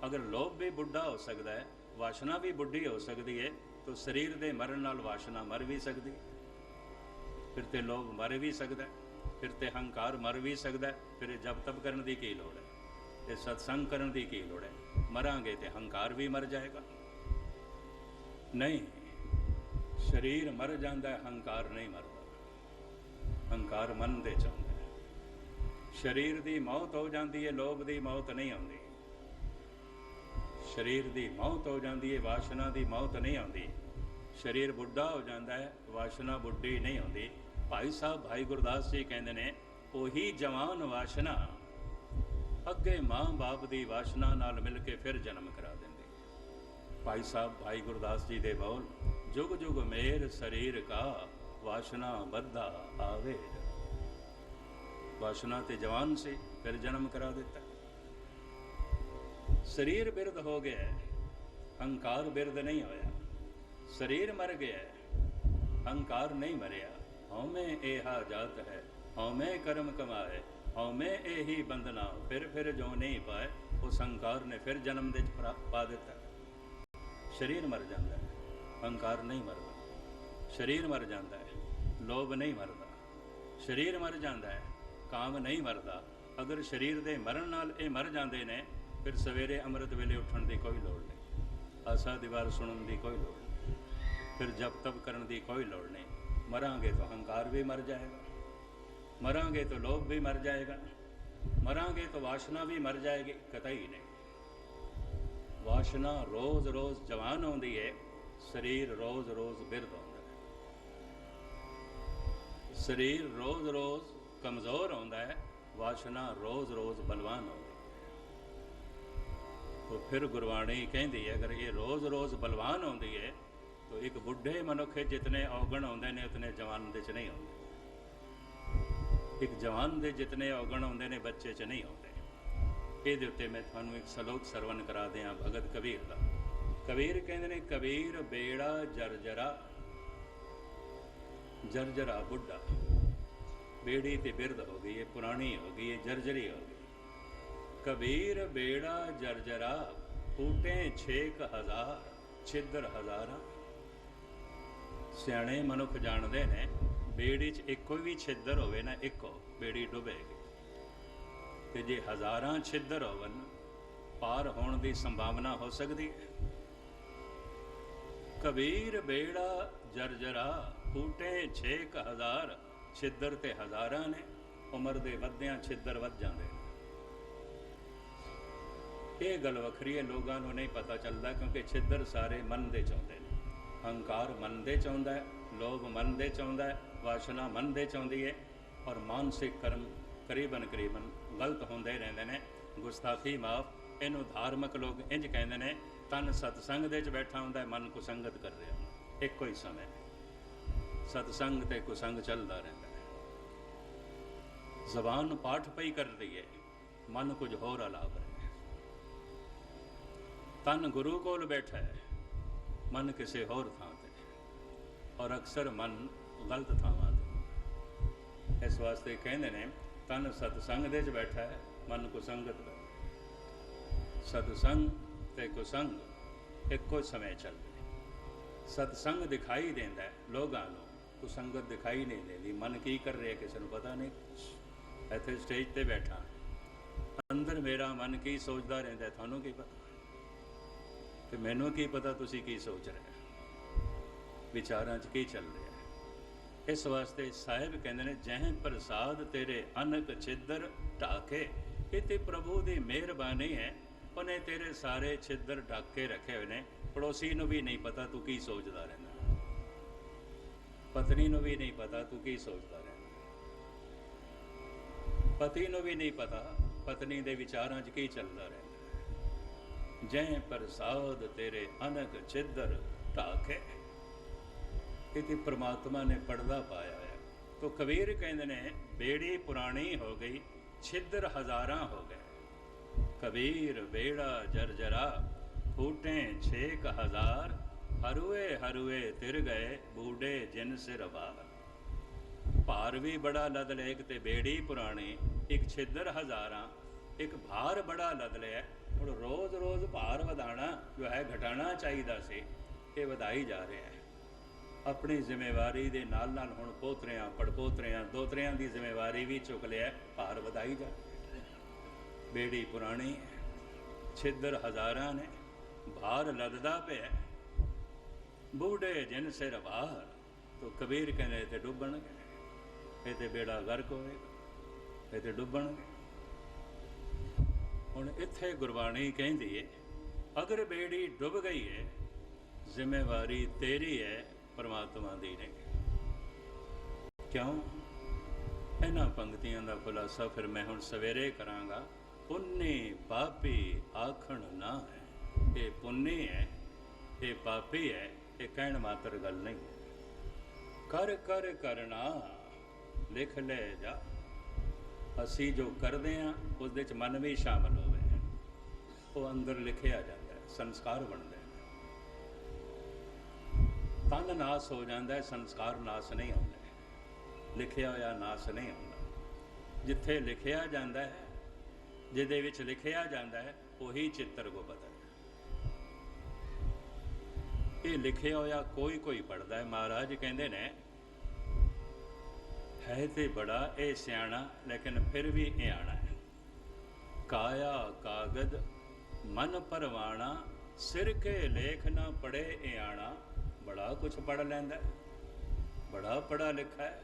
अगर लोभ भी बुढ़ा हो सकता है, वासना भी बुढ़ी हो सकती है, तो शरीर के मरण नाल वासना मर भी सकती है, फिर तो लोभ मर भी सकता है, फिर तो हंकार मर भी सकता है। फिर जब तप करने की की लोड़ है, ये सत्संग करने की की लोड़ है? मरांगे तो हंकार भी मर जाएगा। नहीं, शरीर मर जाता है, हंकार नहीं मरता। हंकार मन दे चाहता है। शरीर की मौत हो जाती है, लोभ की मौत नहीं आती। शरीर की मौत हो जाती है, वासना की मौत नहीं आती। शरीर बुढ़ा हो जाता है, वासना बुढ़ी नहीं आती। भाई साहब भाई गुरदास जी कहते हैं, वही जवान वासना अगे माँ बाप की वासना नाल मिल के फिर जन्म करा देंगे। भाई साहब भाई गुरदास जी दे बोल, जुग जुग मेर शरीर का वासना बद्धा आवे। वासना ते जवान से फिर जन्म करा देता। शरीर बिरध हो गया है, हंकार बिरध नहीं होया। शरीर मर गया है, हंकार नहीं मरिया। हौमे एहा जात है, हौमे कर्म कमाए, हौमे एही बंधना, फिर जो नहीं पाए। उस हंकार ने फिर जन्म दे पा देता। शरीर मर जाता है, हंकार नहीं मरता। शरीर मर जाता है, लोभ नहीं मरता। शरीर मर जाता है, काम नहीं मरता। अगर शरीर के मरण नाल ये मर जाते ने, फिर सवेरे अमृत वेले उठण की कोई लोड़ नहीं, आसा दीवार सुनने की कोई लोड़ नहीं, फिर जप तप करने की कोई लोड़ नहीं। मरांगे तो हंकार भी मर जाएगा, मरांगे तो लोभ भी मर जाएगा, मरांगे तो वासना भी मर जाएगी। कतई नहीं। वासना रोज रोज जवान होती है, शरीर रोज रोज बिरध होता है। शरीर रोज रोज कमज़ोर होता है, वासना रोज रोज बलवान होती है। तो फिर गुरबाणी कहती है, अगर ये रोज रोज बलवान होती है तो एक बुढ़े मनुख जितने औगण होंदे ने उतने जवान दे च नहीं होंदे। एक जवान दे जितने औगण होंदे ने बच्चे च नहीं होंदे। ਇਹਦੇ ਉੱਤੇ ਮੈਂ ਤੁਹਾਨੂੰ ਇੱਕ ਸਲੋਕ ਸਰਵਨ ਕਰਾ ਦਿਆਂ ਭਗਤ ਕਬੀਰ ਦਾ। ਕਬੀਰ ਕਹਿੰਦੇ ਨੇ, ਕਬੀਰ ਬੇੜਾ ਜਰਜਰਾ, ਜਰਜਰਾ ਬੁੱਢਾ, ਬੇੜੀ ਤੇ ਬਿਰਧ ਹੋ ਗਈ ਹੈ, ਪੁਰਾਣੀ ਹੋ ਗਈ ਹੈ, ਜਰਜਰੀ ਹੋ ਗਈ। ਕਬੀਰ ਬੇੜਾ ਜਰਜਰਾ, ਫੂਟੇ 6,000, ਛਿੱਦਰ ਹਜ਼ਾਰਾਂ। ਸਿਆਣੇ ਮਨੁੱਖ ਜਾਣਦੇ ਨੇ, ਬੇੜੀ 'ਚ ਇੱਕੋ ਵੀ ਛਿੱਦਰ ਹੋਵੇ ਨਾ, ਇੱਕੋ ਬੇੜੀ ਡੁੱਬੇਗੀ, ਤੇ ਜੇ ਹਜ਼ਾਰਾਂ ਛਿੱਦਰ ਹੋਵਨ, ਪਾਰ ਹੋਣ ਦੀ ਸੰਭਾਵਨਾ ਹੋ ਸਕਦੀ ਹੈ। ਕਬੀਰ ਬੇੜਾ ਜਰਜਰਾ, ਫੂਟੇ 6,000, ਛਿੱਦਰ ਤੇ ਹਜ਼ਾਰਾਂ ਨੇ। ਉਮਰ ਦੇ ਵੱਧਦਿਆਂ ਛਿੱਦਰ ਵੱਧ ਜਾਂਦੇ ਨੇ। ਇਹ ਗੱਲ ਵੱਖਰੀ ਹੈ, ਲੋਕਾਂ ਨੂੰ ਨਹੀਂ ਪਤਾ ਚੱਲਦਾ, ਕਿਉਂਕਿ ਛਿੱਦਰ ਸਾਰੇ ਮਨ ਦੇ ਚਾਹੁੰਦੇ ਨੇ। ਹੰਕਾਰ ਮਨ ਦੇ ਚਾਹੁੰਦਾ ਹੈ, ਲੋਭ ਮਨ ਦੇ ਚਾਹੁੰਦਾ ਹੈ, ਵਾਸ਼ਨਾ ਮਨ ਦੇ ਚਾਹੁੰਦੀ ਹੈ, ਔਰ ਮਾਨਸਿਕ ਕਰਮ ਕਰੀਬਨ ਗਲਤ ਹੁੰਦੇ ਰਹਿੰਦੇ ਨੇ। ਗੁਸਤਾਖੀ ਮਾਫ, ਇਹਨੂੰ ਧਾਰਮਿਕ ਲੋਕ ਇੰਜ ਕਹਿੰਦੇ ਨੇ, ਤਨ ਸਤਸੰਗ ਦੇ 'ਚ ਬੈਠਾ ਹੁੰਦਾ, ਮਨ ਕੁਸੰਗਤ ਕਰ ਰਿਹਾ ਹੁੰਦਾ। ਇੱਕੋ ਹੀ ਸਮੇਂ ਸਤਸੰਗ ਤੇ ਕੁਸੰਗ ਚੱਲਦਾ ਰਹਿੰਦਾ ਹੈ। ਜ਼ਬਾਨ ਪਾਠ ਪਈ ਕਰ ਰਹੀ ਹੈ, ਮਨ ਕੁਝ ਹੋਰ ਅਲਾਪ ਰਿਹਾ ਹੈ। ਤਨ ਗੁਰੂ ਕੋਲ ਬੈਠਾ ਹੈ, ਮਨ ਕਿਸੇ ਹੋਰ ਥਾਂ ਤੇ, ਔਰ ਅਕਸਰ ਮਨ ਗਲਤ ਥਾਵਾਂ ਤੇ। ਇਸ ਵਾਸਤੇ ਕਹਿੰਦੇ ਨੇ, ਤਨ ਸਤਸੰਗ ਦੇ 'ਚ ਬੈਠਾ ਹੈ, ਮਨ ਕੁਸੰਗਤ ਕਰ। ਸਤਸੰਗ ਤੇ ਕੁਸੰਗ ਇੱਕੋ ਸਮੇਂ ਚੱਲਦੇ। ਸਤਸੰਗ ਦਿਖਾਈ ਦਿੰਦਾ ਲੋਕਾਂ ਨੂੰ, ਕੁਸੰਗਤ ਦਿਖਾਈ ਨਹੀਂ ਦਿੰਦੀ। ਮਨ ਕੀ ਕਰ ਰਿਹਾ ਕਿਸੇ ਨੂੰ ਪਤਾ ਨਹੀਂ। ਇੱਥੇ ਸਟੇਜ ਤੇ ਬੈਠਾ, ਅੰਦਰ ਮੇਰਾ ਮਨ ਕੀ ਸੋਚਦਾ ਰਹਿੰਦਾ, ਤੁਹਾਨੂੰ ਕੀ ਪਤਾ, ਤੇ ਮੈਨੂੰ ਕੀ ਪਤਾ ਤੁਸੀਂ ਕੀ ਸੋਚ ਰਹੇ, ਵਿਚਾਰਾਂ 'ਚ ਕੀ ਚੱਲ ਰਿਹਾ। ਇਸ ਵਾਸਤੇ ਸਾਹਿਬ ਕਹਿੰਦੇ ਨੇ, ਜਹ ਪ੍ਰਸਾਦ ਤੇਰੇ ਅਨਕ ਛਿੱਦਰ ਢਾਕੇ। ਇਹ ਤੇ ਪ੍ਰਭੂ ਦੀ ਮਿਹਰਬਾਨੀ ਹੈ, ਉਹਨੇ ਤੇਰੇ ਸਾਰੇ ਛਿੱਦਰ ਢੱਕ ਕੇ ਰੱਖੇ ਹੋਏ ਨੇ। ਪੜੋਸੀ ਨੂੰ ਵੀ ਨਹੀਂ ਪਤਾ ਤੂੰ ਕੀ ਸੋਚਦਾ ਰਹਿੰਦਾ, ਪਤਨੀ ਨੂੰ ਵੀ ਨਹੀਂ ਪਤਾ ਤੂੰ ਕੀ ਸੋਚਦਾ ਰਹਿੰਦਾ, ਪਤੀ ਨੂੰ ਵੀ ਨਹੀਂ ਪਤਾ ਪਤਨੀ ਦੇ ਵਿਚਾਰਾਂ 'ਚ ਕੀ ਚੱਲਦਾ ਰਹਿੰਦਾ। ਜੈ ਪ੍ਰਸਾਦ ਤੇਰੇ ਅਨਕ ਛਿੱਦਰ ਢਾਕੇ। ਇਹ ਤੇ ਪ੍ਰਮਾਤਮਾ ਨੇ ਪਰਦਾ ਪਾਇਆ ਹੈ। ਤੋ ਕਬੀਰ ਕਹਿੰਦੇ ਨੇ, ਬੇੜੀ ਪੁਰਾਣੀ ਹੋ ਗਈ, ਛਿੱਦਰ ਹਜ਼ਾਰਾਂ ਹੋ ਗਏ। ਕਬੀਰ ਬੇੜਾ ਜਰਜਰਾ, ਫੂਟੇ 6,000, ਹਰੂਏ ਹਰੂਏ ਤਿਰ ਗਏ, ਬੂਢੇ ਜਿਨ ਸਿਰ ਬਾਰ। ਭਾਰ ਵੀ ਬੜਾ ਲੱਦ ਲਿਆ, ਇੱਕ ਤੇ ਬੇੜੀ ਪੁਰਾਣੀ, ਇੱਕ ਛਿੱਦਰ ਹਜ਼ਾਰਾਂ, ਇੱਕ ਭਾਰ ਬੜਾ ਲੱਦ ਲਿਆ। ਹੁਣ ਰੋਜ਼ ਰੋਜ਼ ਭਾਰ ਵਧਾਣਾ ਜੋ ਹੈ ਘਟਾਣਾ ਚਾਹੀਦਾ ਸੀ, ਇਹ ਵਧਾਈ ਜਾ ਰਿਹਾ ਹੈ। ਆਪਣੀ ਜ਼ਿੰਮੇਵਾਰੀ ਦੇ ਨਾਲ ਨਾਲ ਹੁਣ ਪੋਤਰਿਆਂ, ਪੜਪੋਤਰਿਆਂ, ਦੋਤਰਿਆਂ ਦੀ ਜ਼ਿੰਮੇਵਾਰੀ ਵੀ ਚੁੱਕ ਲਿਆ, ਭਾਰ ਵਧਾਈ ਜਾ। ਬੇੜੀ ਪੁਰਾਣੀ, ਛਿੱਦਰ ਹਜ਼ਾਰਾਂ ਨੇ, ਭਾਰ ਲੱਦਦਾ ਪਿਆ, ਬੂਢੇ ਜਿਨ ਸਿਰ ਬਾਰ। ਤੋ ਕਬੀਰ ਕਹਿੰਦੇ, ਤੇ ਡੁੱਬਣਗੇ, ਇਹ ਤੇ ਬੇੜਾ ਗਰਕ ਹੋਵੇਗਾ, ਇਹ ਤੇ ਡੁੱਬਣਗੇ। ਹੁਣ ਇੱਥੇ ਗੁਰਬਾਣੀ ਕਹਿੰਦੀ ਹੈ, ਅਗਰ ਬੇੜੀ ਡੁੱਬ ਗਈ ਹੈ, ਜ਼ਿੰਮੇਵਾਰੀ ਤੇਰੀ ਹੈ, ਪਰਮਾਤਮਾ ਦੀ ਨਹੀਂ। ਕਿਉਂ? ਇਹਨਾਂ ਪੰਕਤੀਆਂ ਦਾ ਖੁਲਾਸਾ ਫਿਰ ਮੈਂ ਹੁਣ ਸਵੇਰੇ ਕਰਾਂਗਾ। ਪੁੰਨੀ ਪਾਪੀ ਆਖਣ ਨਾ ਹੈ। ਇਹ ਪੁੰਨੀ ਹੈ, ਇਹ ਪਾਪੀ ਹੈ, ਇਹ ਕਹਿਣ ਮਾਤਰ ਗੱਲ ਨਹੀਂ ਹੈ। ਕਰ ਕਰ ਕਰਨਾ ਲਿਖ ਲੈ ਜਾ। ਅਸੀਂ ਜੋ ਕਰਦੇ ਹਾਂ ਉਸਦੇ 'ਚ ਮਨ ਵੀ ਸ਼ਾਮਲ ਹੋਵੇ, ਉਹ ਅੰਦਰ ਲਿਖਿਆ ਜਾਂਦਾ ਹੈ, ਸੰਸਕਾਰ ਬਣਦਾ ਹੈ। ਤਨ ਨਾਸ ਹੋ ਜਾਂਦਾ ਹੈ, ਸੰਸਕਾਰ ਨਾਸ ਨਹੀਂ ਹੁੰਦਾ। ਲਿਖਿਆ ਹੋਇਆ ਨਾਸ ਨਹੀਂ ਹੁੰਦਾ। ਜਿੱਥੇ ਲਿਖਿਆ ਜਾਂਦਾ ਹੈ, ਜਿਹਦੇ ਵਿੱਚ ਲਿਖਿਆ ਜਾਂਦਾ ਹੈ, ਉਹੀ ਚਿੱਤਰ ਗੁਪਤ ਹੈ। ਇਹ ਲਿਖਿਆ ਹੋਇਆ ਕੋਈ ਕੋਈ ਪੜ੍ਹਦਾ ਹੈ। ਮਹਾਰਾਜ ਕਹਿੰਦੇ ਨੇ, ਹੈ ਤੇ ਬੜਾ ਇਹ ਸਿਆਣਾ, ਲੇਕਿਨ ਫਿਰ ਵੀ ਇਆਣਾ ਹੈ। ਕਾਇਆ ਕਾਗਦ ਮਨ ਪਰਵਾਣਾ, ਸਿਰ ਕੇ ਲੇਖ ਨਾ ਪੜ੍ਹੇ ਇਆਣਾ। ਬੜਾ ਕੁਛ ਪੜ੍ਹ ਲੈਂਦਾ, ਬੜਾ ਪੜ੍ਹਾ ਲਿਖਾ ਹੈ,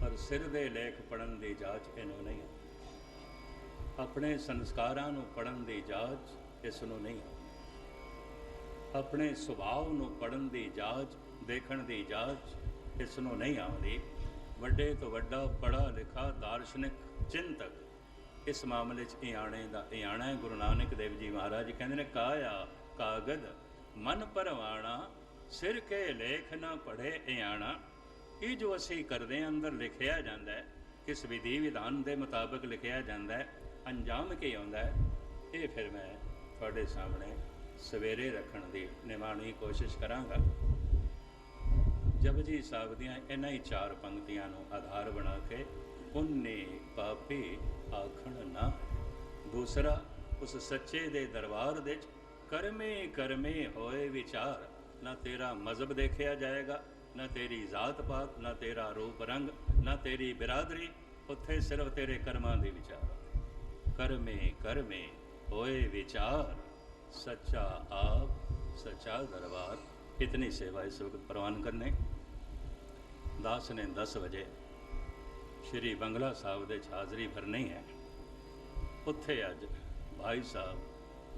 ਪਰ ਸਿਰ ਦੇ ਲੇਖ ਪੜ੍ਹਨ ਦੀ ਜਾਚ ਇਹਨੂੰ ਨਹੀਂ ਆਉਂਦੀ। ਆਪਣੇ ਸੰਸਕਾਰਾਂ ਨੂੰ ਪੜ੍ਹਨ ਦੀ ਜਾਚ ਇਸ ਨੂੰ ਨਹੀਂ ਆਉਂਦੀ। ਆਪਣੇ ਸੁਭਾਅ ਨੂੰ ਪੜ੍ਹਨ ਦੀ ਜਾਚ, ਦੇਖਣ ਦੀ ਜਾਚ ਇਸ ਨੂੰ ਨਹੀਂ ਆਉਂਦੀ। ਵੱਡੇ ਤੋਂ ਵੱਡਾ ਪੜ੍ਹਾ ਲਿਖਾ ਦਾਰਸ਼ਨਿਕ ਚਿੰਤਕ ਇਸ ਮਾਮਲੇ 'ਚ ਇਆਣੇ ਦਾ ਇਆਣਾ ਹੈ। ਗੁਰੂ ਨਾਨਕ ਦੇਵ ਜੀ ਮਹਾਰਾਜ ਕਹਿੰਦੇ ਨੇ, ਕਾਇਆ ਕਾਗਦ ਮਨ ਪਰਵਾਣਾ, ਸਿਰ ਕੇ ਲੇਖ ਨਾ ਪੜ੍ਹੇ ਇਆਣਾ। ਇਹ ਜੋ ਅਸੀਂ ਕਰਦੇ ਹਾਂ, ਅੰਦਰ ਲਿਖਿਆ ਜਾਂਦਾ ਹੈ, ਕਿਸ ਵਿਧੀ ਵਿਧਾਨ ਦੇ ਮੁਤਾਬਕ ਲਿਖਿਆ ਜਾਂਦਾ ਹੈ, ਅੰਜਾਮ ਕੀ ਆਉਂਦਾ ਹੈ, ਇਹ ਫਿਰ ਮੈਂ ਤੁਹਾਡੇ ਸਾਹਮਣੇ ਸਵੇਰੇ ਰੱਖਣ ਦੀ ਨਿਮਾਣੀ ਕੋਸ਼ਿਸ਼ ਕਰਾਂਗਾ। ਜਪਜੀ ਸਾਹਿਬ ਦੀਆਂ ਇਹਨਾਂ ਹੀ 4 ਪੰਕਤੀਆਂ ਨੂੰ ਆਧਾਰ ਬਣਾ ਕੇ ਪੁੰਨੇ ਪਾਪੀ ਆਖਣ ਨਾ। ਦੂਸਰਾ, ਉਸ ਸੱਚੇ ਦੇ ਦਰਬਾਰ ਦੇ ਵਿੱਚ ਕਰਮੇ ਕਰਮੇ ਹੋਏ ਵਿਚਾਰ। ਨਾ ਤੇਰਾ ਮਜ਼ਹਬ ਦੇਖਿਆ ਜਾਏਗਾ, ਨਾ ਤੇਰੀ ਜ਼ਾਤ ਪਾਤ, ਨਾ ਤੇਰਾ ਰੂਪ ਰੰਗ, ਨਾ ਤੇਰੀ ਬਿਰਾਦਰੀ। ਉੱਥੇ ਸਿਰਫ ਤੇਰੇ ਕਰਮਾਂ ਦੇ ਵਿਚਾਰ। ਕਰਮੇ ਕਰਮੇ ਹੋਏ ਵਿਚਾਰ, ਸੱਚਾ ਆਪ ਸੱਚਾ ਦਰਬਾਰ। इतनी सेवा इस वक्त प्रवान करने। दास ने 10 बजे श्री बंगला साहब दे हाज़री भरनी है। उत्थे अज भाई साहब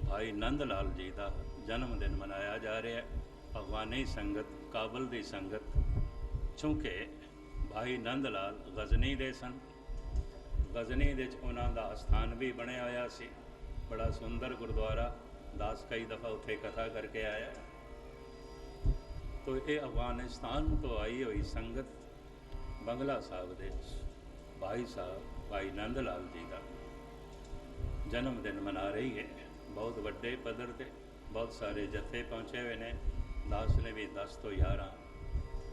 भाई नंद लाल जी का जन्मदिन मनाया जा रहा है। अफगानी संगत, काबल की संगत, चूँकि भाई नंद लाल गजनी दे सन। गजनी दे उन्हां दा स्थान भी बनया होया सी, बड़ा सुंदर गुरुद्वारा। दास कई दफ़ा उत्थे कथा करके आया। तो ये अफगानिस्तान तो आई हुई संगत बंगला साहब दे भाई साहब भाई नंद लाल जी का जन्मदिन मना रही है। बहुत वड्डे पद्धर ते बहुत सारे जत्थे पहुँचे हुए ने। दास ने भी 10 तो 11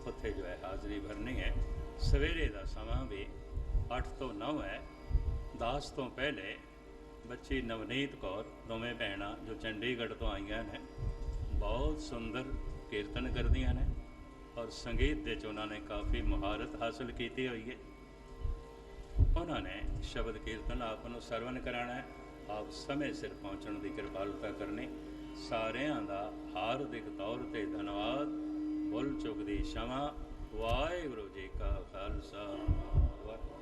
उत्थे जो है हाज़री भरनी है। सवेरे का समा भी 8 तो 9 है। दास तो पहले बच्ची नवनीत कौर, दोवें भैणां जो चंडीगढ़ तो आईयां ने, बहुत सुंदर कीर्तन करदियां ने और संगीत दे उन्होंने काफ़ी मुहारत हासिल की हुई है। उन्होंने शब्द कीर्तन आप सरवण कराना है। आप समय सिर पहुँचने की कृपालता करनी। सारियां दा हार्दिक तौर पर धन्यवाद। भुल चुक दी क्षमा। वाहिगुरू जी का खालसा वाहिगुरू।